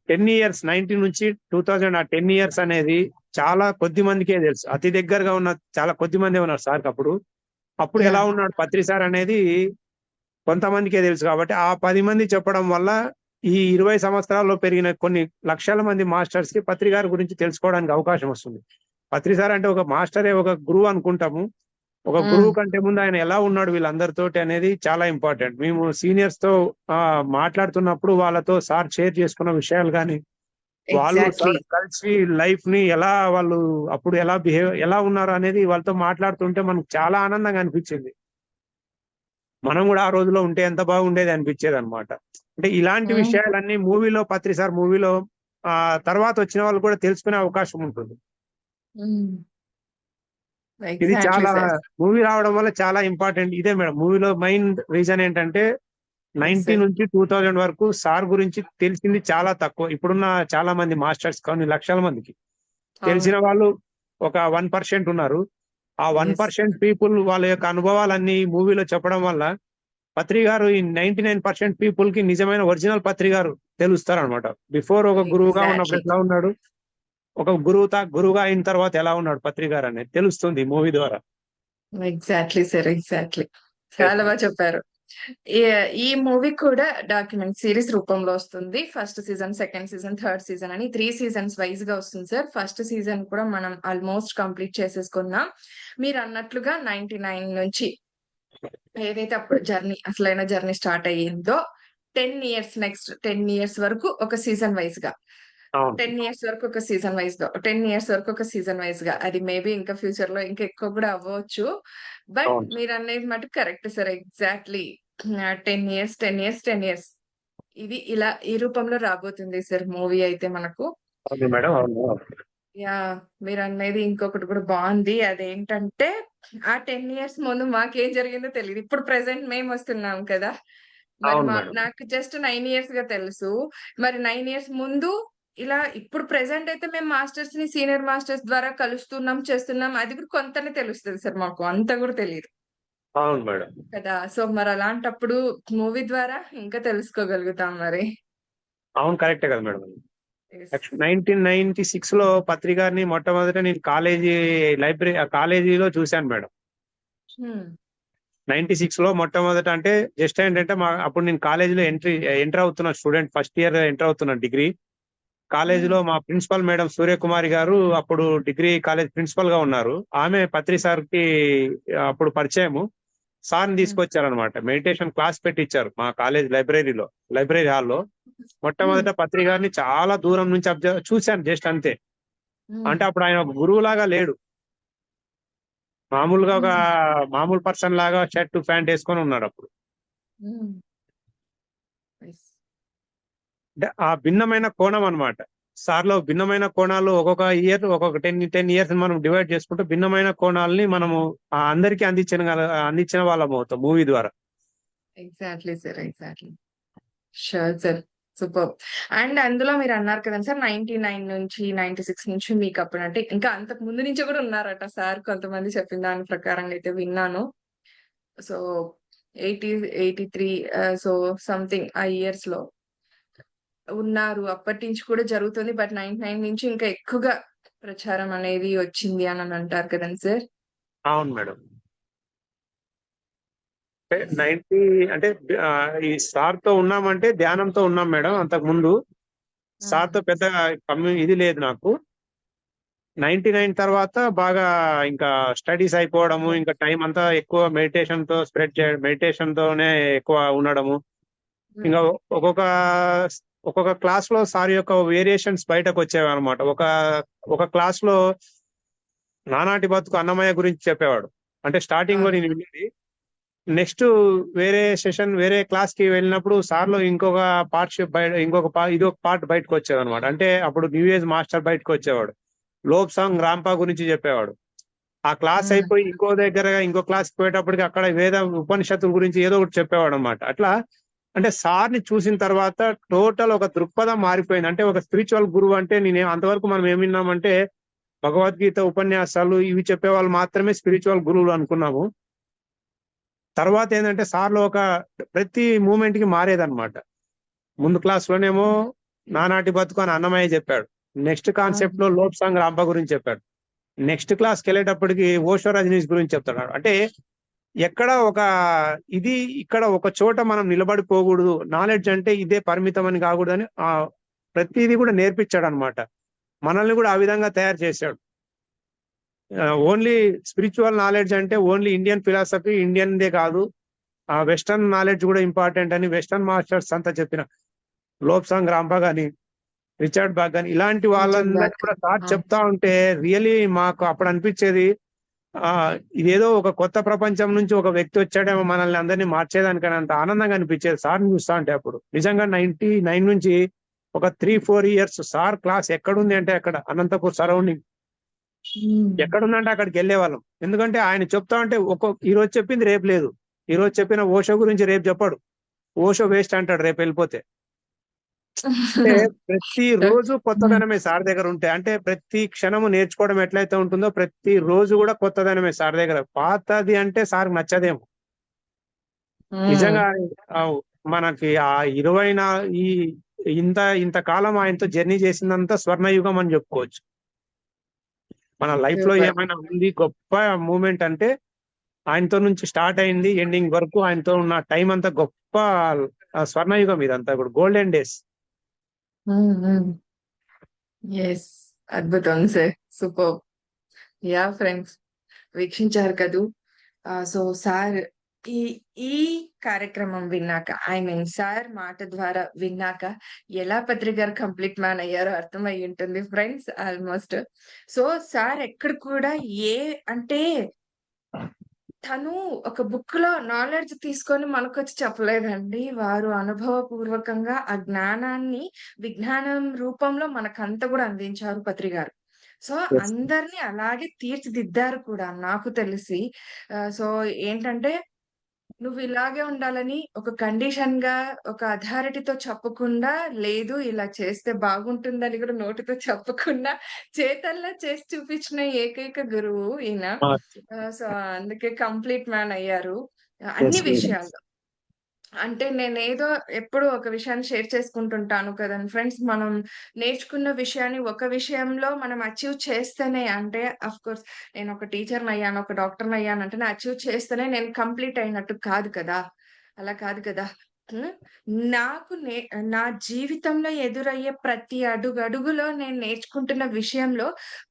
[SPEAKER 2] 10 years 90 నుంచి 2000 ఆ 10 years అనేది చాలా కొద్ది మందికే తెలుసు. అతి దగ్గరగా ఉన్న చాలా కొద్ది మంది ఉన్నారు సార్ అప్పుడు ఎలా ఉన్నాడు పత్రి సార్ అనేది కొంతమందికే తెలుసు. కాబట్టి ఆ 10 మంది చెప్పడం వల్ల ఈ 20 సంవత్సరాల్లో పెరిగిన కొన్ని లక్షల మంది మాస్టర్స్ కి పత్రి గారి గురించి తెలుసుకోవడానికి అవకాశం వస్తుంది. పత్రి సార్ అంటే ఒక మాస్టరే, ఒక గురువు అనుకుంటాము. ఒక గురువు కంటే ముందు ఆయన ఎలా ఉన్నాడు వీళ్ళందరితోటి అనేది చాలా ఇంపార్టెంట్. మేము సీనియర్స్ తో మాట్లాడుతున్నప్పుడు వాళ్ళతో సార్ షేర్ చేసుకున్న విషయాలు కానీ, వాళ్ళు కలిసి లైఫ్ ని వాళ్ళు అప్పుడు ఎలా ఉన్నారు అనేది వాళ్ళతో మాట్లాడుతుంటే మనకు చాలా ఆనందంగా అనిపించింది. మనం కూడా ఆ రోజులో ఉంటే ఎంత బాగుండేది అనిపించేది అనమాట. అంటే ఇలాంటి విషయాలన్నీ మూవీలో పత్రి సార్ మూవీలో తర్వాత వచ్చిన వాళ్ళు కూడా తెలుసుకునే అవకాశం ఉంటుంది. ఇది చాలా మూవీ రావడం వల్ల చాలా ఇంపార్టెంట్. ఇదే మేడం మూవీలో మెయిన్ రీజన్ ఏంటంటే 90 నుంచి 2000 వరకు సార్ గురించి తెలిసింది చాలా తక్కువ. ఇప్పుడున్న చాలా మంది మాస్టర్స్ కొన్ని లక్షల మందికి తెలిసిన వాళ్ళు ఒక 1% ఉన్నారు. ఆ
[SPEAKER 1] Yes.
[SPEAKER 2] 1% పీపుల్ వాళ్ళ యొక్క అనుభవాలన్నీ మూవీలో చెప్పడం వల్ల పత్రి గారు ఈ 99% పీపుల్ కి నిజమైన ఒరిజినల్ పత్రి గారు తెలుస్తారనమాట. బిఫోర్ ఒక గురువుగా ఉన్నప్పుడు
[SPEAKER 1] Exactly.
[SPEAKER 2] ఎట్లా ఉన్నాడు, ఒక గురువుగా అయిన తర్వాత ఎలా ఉన్నాడు పత్రి గారు అనేది తెలుస్తుంది మూవీ ద్వారా.
[SPEAKER 1] Exactly sir, exactly. చాలా బాగా చెప్పారు. ఈ మూవీ కూడా డాక్యుమెంట్ సిరీస్ రూపంలో వస్తుంది. First season, second season, third season అని 3 సీజన్స్ వైజ్ గా వస్తుంది సార్. ఫస్ట్ సీజన్ కూడా మనం ఆల్మోస్ట్ కంప్లీట్ చేసేసుకున్నాం. మీరు అన్నట్లుగా 99 నుంచి ఏదైతే అప్పుడు అసలైన జర్నీ స్టార్ట్ అయ్యిందో 10 ఇయర్స్, నెక్స్ట్ 10 ఇయర్స్ వరకు ఒక సీజన్ వైజ్ గా,
[SPEAKER 2] అవును
[SPEAKER 1] 10 ఇయర్స్ వరకు ఒక సీజన్ వైజ్ గా, 10 ఇయర్స్ వరకు ఒక సీజన్ వైజ్ గా, అది మేబీ ఇంకా ఫ్యూచర్ లో ఇంకా ఎక్కువ కూడా అవ్వచ్చు. బట్
[SPEAKER 2] అవును
[SPEAKER 1] మీరు అనేది మటు correct sir, exactly. 10 years, 10 years, 10 years ఇది ఇలా ఈ రూపంలో రాబోతుంది సార్ మూవీ అయితే మనకు.
[SPEAKER 2] అవును మేడం, అవును.
[SPEAKER 1] యా, మీరు అనేది ఇంకొకటి కూడా బాగుంది. అదేంటంటే ఆ 10 ఇయర్స్ ముందు మాకేం జరిగిందో తెలియదు. ఇప్పుడు ప్రెసెంట్ మేము వస్తున్నాం కదా, మరి
[SPEAKER 2] అవును మేడం.
[SPEAKER 1] నాకు జస్ట్ 9 ఇయర్స్ గా తెలుసు. మరి 9 ఇయర్స్ ముందు ఇలా ఇప్పుడు ప్రెసెంట్ అయితే మేము మాస్టర్స్ ని సీనియర్ మాస్టర్స్ ద్వారా కలుస్తున్నాం, చేస్తున్నాం. అది కూడా కొంతనే తెలుస్తుంది సార్, మాకు అంత కూడా తెలియదు
[SPEAKER 2] అవును మేడం.
[SPEAKER 1] కదా. సో మరి అలాంటప్పుడు మూవీ ద్వారా ఇంకా తెలుసుకోగలుగుతాం మరి.
[SPEAKER 2] అవును, కరెక్టే కదా మేడం.
[SPEAKER 1] Yes.
[SPEAKER 2] 1996 లో పత్రి గారిని మొట్టమొదట నేను కాలేజీలో చూశాను మేడం.
[SPEAKER 1] Hmm.
[SPEAKER 2] 96 లో మొట్టమొదట అంటే జస్ట్ ఏంటంటే అప్పుడు నేను కాలేజీలో ఎంటర్ అవుతున్న స్టూడెంట్, ఫస్ట్ ఇయర్ ఎంటర్ అవుతున్నా డిగ్రీ. కాలేజీలో మా ప్రిన్సిపల్ మేడం సూర్యకుమారి గారు అప్పుడు డిగ్రీ కాలేజ్ ప్రిన్సిపల్ గా ఉన్నారు. ఆమె పత్రి సార్ కి అప్పుడు పరిచయము. సార్ని తీసుకొచ్చారనమాట. మెడిటేషన్ క్లాస్ పెట్టించారు మా కాలేజ్ లైబ్రరీ హాల్లో. మొట్టమొదట పత్రి గారిని చాలా దూరం నుంచి చూశాను, జస్ట్ అంతే. అంటే అప్పుడు ఆయన ఒక గురువు లాగా లేడు, మామూలుగా ఒక మామూలు పర్సన్ లాగా షర్ట్ ప్యాంట్ వేసుకొని ఉన్నాడు అప్పుడు. అంటే ఆ భిన్నమైన కోణం అన్నమాట. సార్లో భిన్నమైన కోణాలు ఒక్కొక్క ఇయర్ ఒక్కొక్క 10 ఇయర్స్ మనం డివైడ్ చేసుకుంటూ భిన్నమైన కోణాలని మనము అందరికీ అందించిన వాళ్ళం అవుతాం మూవీ ద్వారా.
[SPEAKER 1] Exactly sir, exactly. Sure sir, super. And అందులో మీరు అన్నారు కదండి సార్ 99 నుంచి 96 నుంచి మీకు అప్పుడు అంటే ఇంకా అంతకు ముందు నుంచి కూడా ఉన్నారట సార్, కొంతమంది చెప్పిన దాని ప్రకారం అయితే విన్నాను. సో 80, 83 సో సంథింగ్ ఆ ఇయర్స్ లో ఉన్నారు. అప్పటి నుంచి కూడా జరుగుతుంది. బట్ 99 నుంచి ఇంకా ఎక్కువగా ప్రచారం అనేది వచ్చింది అని అంటారు కదండి సార్.
[SPEAKER 2] అవును మేడం. 90 అంటే ఈ సార్ తో ఉన్నామంటే ధ్యానంతో ఉన్నాం మేడం. అంతకు ముందు సార్ తో పెద్ద ఇది లేదు నాకు. 99 తర్వాత బాగా ఇంకా స్టడీస్ అయిపోవడము, ఇంకా టైం అంతా ఎక్కువ మెడిటేషన్ తోనే ఎక్కువ ఉండడము. ఇంకా ఒక్కొక్క క్లాస్ లో సార్ యొక్క వేరియేషన్స్ బయటకు వచ్చేవి అనమాట. ఒక క్లాస్ లో నానాటి బతుకు అన్నమయ్య గురించి చెప్పేవాడు. అంటే స్టార్టింగ్ లో నేను విన్నది. నెక్స్ట్ వేరే క్లాస్ కి వెళ్ళినప్పుడు సార్ లో ఇంకొక పార్ట్ బయటకు వచ్చేది అనమాట. అంటే అప్పుడు న్యూ ఏజ్ మాస్టర్ బయటకు వచ్చేవాడు, లోబ్సాంగ్ రాంపా గురించి చెప్పేవాడు. ఆ క్లాస్ అయిపోయి ఇంకో క్లాస్ కి పోయేటప్పటికి అక్కడ వేద ఉపనిషత్తుల గురించి ఏదో ఒకటి చెప్పేవాడు అనమాట. అట్లా అంటే సార్ని చూసిన తర్వాత టోటల్ ఒక దృక్పథం మారిపోయింది. అంటే ఒక స్పిరిచువల్ గురువు అంటే అంతవరకు మనం ఏం విన్నామంటే భగవద్గీత ఉపన్యాసాలు ఇవి చెప్పే వాళ్ళు మాత్రమే స్పిరిచువల్ గురువులు అనుకున్నాము. తర్వాత ఏంటంటే సార్లో ఒక ప్రతి మూమెంట్ కి మారేదన్నమాట. ముందు క్లాస్ లోనేమో నానాటి బతుకు అని అన్నమయ్య చెప్పాడు. నెక్స్ట్ కాన్సెప్ట్ లో లోబ్సాంగ్ రాంపా గురించి చెప్పాడు. నెక్స్ట్ క్లాస్కి వెళ్ళేటప్పటికి ఓషో రజనీష్ గురించి చెప్తాడు. అంటే ఇక్కడ ఒక చోట మనం నిలబడిపోకూడదు, నాలెడ్జ్ అంటే ఇదే పరిమితం అని కాకూడదని ప్రతిదీ కూడా నేర్పించాడు అనమాట. మనల్ని కూడా ఆ విధంగా తయారు చేశాడు. ఓన్లీ స్పిరిచువల్ నాలెడ్జ్ అంటే ఓన్లీ ఇండియన్ ఫిలాసఫీ, ఇండియన్దే కాదు, వెస్టర్న్ నాలెడ్జ్ కూడా ఇంపార్టెంట్ అని వెస్టర్న్ మాస్టర్స్ అంతా చెప్పిన లోబ్సాంగ్ రాంపా గాని, రిచర్డ్ బాగ్ గాని ఇలాంటి వాళ్ళందరినీ కూడా సార్ చెప్తా ఉంటే రియలీ మాకు అప్పుడు అనిపించేది ఇదేదో ఒక కొత్త ప్రపంచం నుంచి ఒక వ్యక్తి వచ్చాడేమో మనల్ని అందరినీ మార్చేదానికని అంత ఆనందంగా అనిపించేది సార్ని చూస్తా ఉంటే. అప్పుడు నిజంగా 99 నుంచి ఒక 3-4 ఇయర్స్ సార్ క్లాస్ ఎక్కడుంది అంటే అక్కడ అనంతపూర్ సరౌండింగ్ ఎక్కడుందంటే అక్కడికి వెళ్ళే వాళ్ళం. ఎందుకంటే ఆయన చెప్తా ఉంటే ఈ రోజు చెప్పింది రేపు లేదు, ఈ రోజు చెప్పిన ఓషో గురించి రేపు చెప్పాడు, ఓషో వేస్ట్ అంటాడు రేపు వెళ్ళిపోతే. అంటే ప్రతి రోజు కొత్తదనమే సార్ దగ్గర ఉంటే, అంటే ప్రతి క్షణము నేర్చుకోవడం ఎట్లయితే ఉంటుందో ప్రతి రోజు కూడా కొత్తదనమే సార్ దగ్గర. పాతది అంటే సార్ నచ్చదేమో. నిజంగా మనకి ఆ 20 ఈ ఇంత కాలం ఆయనతో జర్నీ చేసిందంతా స్వర్ణయుగం అని చెప్పుకోవచ్చు. మన లైఫ్ లో
[SPEAKER 1] సూపర్.
[SPEAKER 2] ఏమైనా ఉంది గొప్ప మూమెంట్ అంటే ఆయనతో నుంచి స్టార్ట్ అయింది ఎండింగ్ వరకు ఆయనతో ఉన్న టైం అంతా గొప్ప స్వర్ణయుగం ఇదంతా కూడా గోల్డెన్ డేస్.
[SPEAKER 1] ఎస్, అద్భుతం సార్, సూపర్. యా ఫ్రెండ్స్, వీక్షించారు కదూ. సో సార్ ఈ ఈ కార్యక్రమం విన్నాక, ఐ మీన్ సార్ మాట ద్వారా విన్నాక ఎలా పత్రి గారు కంప్లీట్ మ్యాన్ అయ్యారో అర్థమై ఉంటుంది ఫ్రెండ్స్ ఆల్మోస్ట్. సో సార్ ఎక్కడ కూడా అంటే తను ఒక బుక్ లో నాలెడ్జ్ తీసుకొని మనకొచ్చి చెప్పలేదండి. వారు అనుభవపూర్వకంగా ఆ జ్ఞానాన్ని విజ్ఞానం రూపంలో మనకంతా కూడా అందించారు పత్రి గారు. సో అందరిని అలాగే తీర్చిదిద్దారు కూడా నాకు తెలిసి. సో ఏంటంటే, నువ్వు ఇలాగే ఉండాలని ఒక కండిషన్ గా, ఒక అథారిటీతో చెప్పకుండా, లేదు ఇలా చేస్తే బాగుంటుందని కూడా నోటితో చెప్పకుండా చేతల్లో చేసి చూపించిన ఏకైక గురువు ఈయన. సో అందుకే కంప్లీట్ మ్యాన్ అయ్యారు అన్ని విషయాల్లో. అంటే నేనేదో ఎప్పుడూ ఒక విషయాన్ని షేర్ చేసుకుంటుంటాను కదండీ ఫ్రెండ్స్. మనం నేర్చుకున్న విషయాన్ని ఒక విషయంలో మనం అచీవ్ చేస్తేనే, అంటే ఆఫ్‌కోర్స్ నేను ఒక టీచర్‌నయ్యాను, ఒక డాక్టర్‌నయ్యానంటే నేను అచీవ్ చేస్తేనే నేను కంప్లీట్ అయినట్టు కాదు కదా! అలా కాదు కదా! హ్మ్. నాకు నా జీవితంలో ఎదురయ్యే ప్రతి అడుగడుగులో నేను నేర్చుకుంటున్న విషయంలో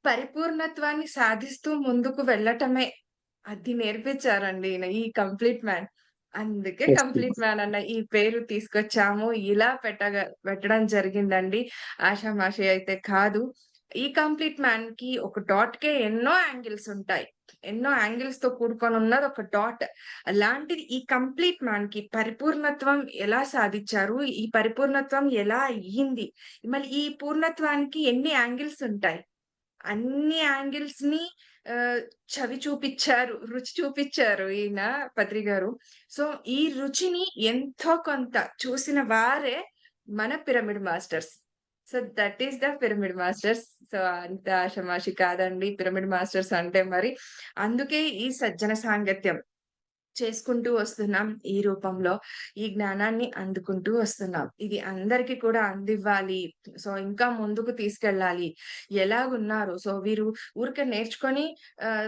[SPEAKER 1] పరిపూర్ణత్వాన్ని సాధిస్తూ ముందుకు వెళ్ళటమే. అది నేర్పించారండి ఈయన, ఈ కంప్లీట్ మ్యాన్. అందుకే కంప్లీట్ మ్యాన్ అన్న ఈ పేరు తీసుకొచ్చాము. ఇలా పెట్టడం జరిగిందండి. ఆషామాషి అయితే కాదు. ఈ కంప్లీట్ మ్యాన్‌కి ఒక డాట్‌కే ఎన్నో యాంగిల్స్ ఉంటాయి. ఎన్నో యాంగిల్స్‌తో కూడుకొని ఉన్నది ఒక డాట్. అలాంటిది ఈ కంప్లీట్ మ్యాన్‌కి పరిపూర్ణత్వం ఎలా సాధిచ్చారు? ఈ పరిపూర్ణత్వం ఎలా అయ్యింది? మళ్ళీ ఈ పూర్ణత్వానికి ఎన్ని యాంగిల్స్ ఉంటాయి? అన్ని యాంగిల్స్‌ని చవి చూపిచ్చారు. రుచి చూపిచ్చారు ఈయన పత్రి గారు. సో, ఈ రుచిని ఎంతో కొంత చూసిన వారే మన pyramid masters. So, that is the pyramid masters. So, అంత ఆషామాషి కాదండి పిరమిడ్ మాస్టర్స్ అంటే మరి. అందుకే ఈ సజ్జన సాంగత్యం చేసుకుంటూ వస్తున్నాం. ఈ రూపంలో ఈ జ్ఞానాన్ని అందుకుంటూ వస్తున్నాం. ఇది అందరికి కూడా అందివ్వాలి. సో, ఇంకా ముందుకు తీసుకెళ్ళాలి. ఎలాగున్నారు? సో, వీరు ఊరికే నేర్చుకొని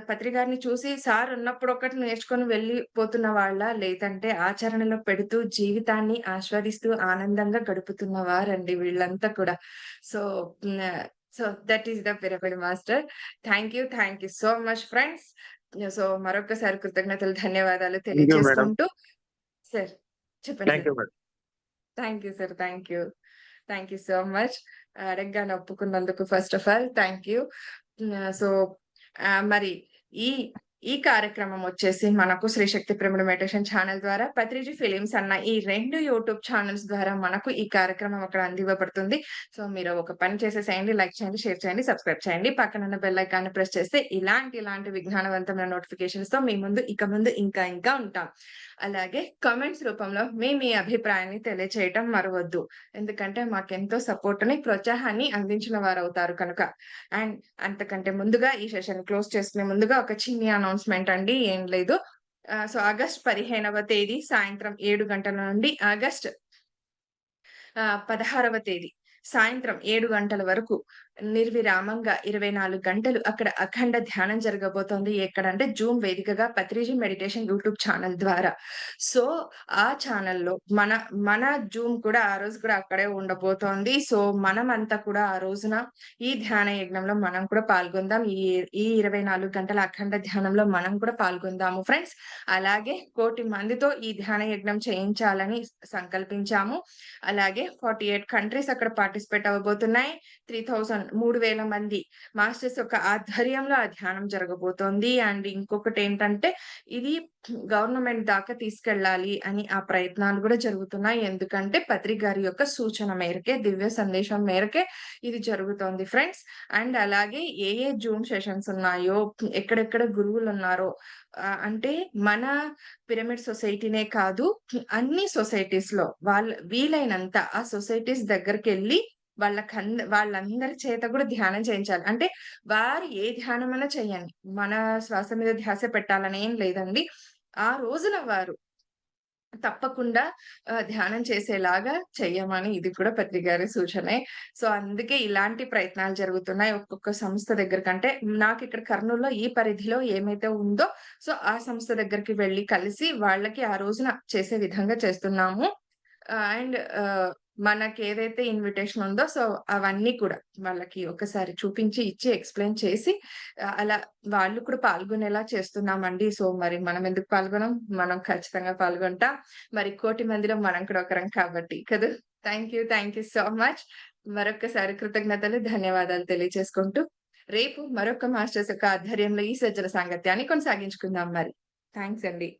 [SPEAKER 1] పత్రి గారిని చూసి సార్ ఉన్నప్పుడు ఒకటి నేర్చుకొని వెళ్ళిపోతున్న వాళ్ళా? లేదంటే ఆచరణలో పెడుతూ జీవితాన్ని ఆస్వాదిస్తూ ఆనందంగా గడుపుతున్న వారండి వీళ్ళంతా కూడా. So, so that is the pyramid master. Thank you so much friends. So, మరొక్కసారి కృతజ్ఞతలు, ధన్యవాదాలు
[SPEAKER 2] థ్యాంక్ యూ మేడం.
[SPEAKER 1] తెలియజేసుకుంటూ సార్ చెప్పండి
[SPEAKER 2] thank
[SPEAKER 1] sir.
[SPEAKER 2] You madam.
[SPEAKER 1] Thank you sir. Thank you so much. అడగగానే ఒప్పుకున్నందుకు first of all thank you. So, మరి ఈ ఈ కార్యక్రమం వచ్చేసి మనకు Shri Shakti pyramid meditation channel ద్వారా, పత్రిజీ ఫిలిమ్స్ అన్న ఈ 2 యూట్యూబ్ ఛానెల్స్ ద్వారా మనకు ఈ కార్యక్రమం అక్కడ అందివ్వబడుతుంది. సో, మీరు ఒక పని చేసేసేయండి. లైక్ చేయండి, షేర్ చేయండి, సబ్స్క్రైబ్ చేయండి. పక్కనున్న బెల్ ఐకాన్‌ని ప్రెస్ చేస్తే ఇలాంటి విజ్ఞానవంతమైన నోటిఫికేషన్స్‌తో మీ ముందు ఇక ముందు ఇంకా ఉంటాం. అలాగే కామెంట్స్ రూపంలో మీ అభిప్రాయాన్ని తెలియచేయటం మరవొద్దు. ఎందుకంటే మాకెంతో సపోర్ట్‌ని, ప్రోత్సాహాన్ని అందించిన వారవుతారు కనుక. అండ్ అంతకంటే ముందుగా ఈ సెషన్ క్లోజ్ చేసుకునే ముందుగా ఒక చిన్ని అనౌన్స్‌మెంట్ అండి. ఏం లేదు. సో, ఆగస్ట్ 15వ తేదీ సాయంత్రం 7 గంటల నుండి ఆగస్ట్ 16వ తేదీ సాయంత్రం 7 గంటల వరకు నిర్విరామంగా 24 గంటలు అక్కడ అఖండ ధ్యానం జరగబోతోంది. ఎక్కడంటే జూమ్ వేదికగా పత్రిజీ మెడిటేషన్ యూట్యూబ్ ఛానల్ ద్వారా. సో, ఆ ఛానల్‌లో మన జూమ్ కూడా ఆ రోజు కూడా అక్కడే ఉండబోతోంది. సో, మనమంతా కూడా ఆ రోజున ఈ ధ్యాన యజ్ఞంలో మనం కూడా పాల్గొందాం. ఈ 24 గంటల అఖండ ధ్యానంలో మనం కూడా పాల్గొందాము ఫ్రెండ్స్. అలాగే 1,00,00,000 మందితో ఈ ధ్యాన యజ్ఞం చేయించాలని సంకల్పించాము. అలాగే 48 కంట్రీస్ అక్కడ పార్టిసిపేట్ అవ్వబోతున్నాయి. 3,000 మంది మాస్టర్స్ యొక్క ఆధ్వర్యంలో ఆ ధ్యానం జరగబోతోంది. అండ్ ఇంకొకటేంటంటే, ఇది గవర్నమెంట్ దాకా తీసుకెళ్ళాలి అని ఆ ప్రయత్నాలు కూడా జరుగుతున్నాయి. ఎందుకంటే పత్రి గారి యొక్క సూచన మేరకే, దివ్య సందేశం మేరకే ఇది జరుగుతోంది ఫ్రెండ్స్. అండ్ అలాగే ఏ జూమ్ సెషన్స్ ఉన్నాయో, ఎక్కడెక్కడ గురువులున్నారో అంటే మన పిరమిడ్ సొసైటీనే కాదు, అన్ని సొసైటీస్ లో వీలైనంత ఆ సొసైటీస్ దగ్గరికెళ్ళి వాళ్ళందరి చేత కూడా ధ్యానం చేయించాలి. అంటే వారు ఏ ధ్యానమైనా చెయ్యండి. మన శ్వాస మీద ధ్యాస పెట్టాలని ఏం లేదండి. ఆ రోజున వారు తప్పకుండా ధ్యానం చేసేలాగా చెయ్యమని ఇది కూడా పత్రి గారి సూచనే. సో, అందుకే ఇలాంటి ప్రయత్నాలు జరుగుతున్నాయి. ఒక్కొక్క సంస్థ దగ్గర కంటే నాకిక్కడ కర్నూలులో ఈ పరిధిలో ఏమైతే ఉందో, సో, ఆ సంస్థ దగ్గరికి వెళ్లి కలిసి వాళ్ళకి ఆ రోజున చేసే విధంగా చేస్తున్నాము. అండ్ మనకేదైతే ఇన్విటేషన్ ఉందో, సో, అవన్నీ కూడా వాళ్ళకి ఒకసారి చూపించి, ఇచ్చి, ఎక్స్‌ప్లెయిన్ చేసి అలా వాళ్ళు కూడా పాల్గొనేలా చేస్తున్నామండి. సో, మరి మనం ఎందుకు పాల్గొనం? మనం ఖచ్చితంగా పాల్గొంటాం. మరి కోటి మందిలో మనం కూడా ఒకరం కాబట్టి కదూ! Thank you so much. మరొక్కసారి కృతజ్ఞతలు, ధన్యవాదాలు తెలియజేసుకుంటూ, రేపు మరొక మాస్టర్స్ యొక్క ఆధ్వర్యంలో ఈ సజ్జన సాంగత్యాన్ని కొనసాగించుకుందాం మరి. థాంక్స్ అండి.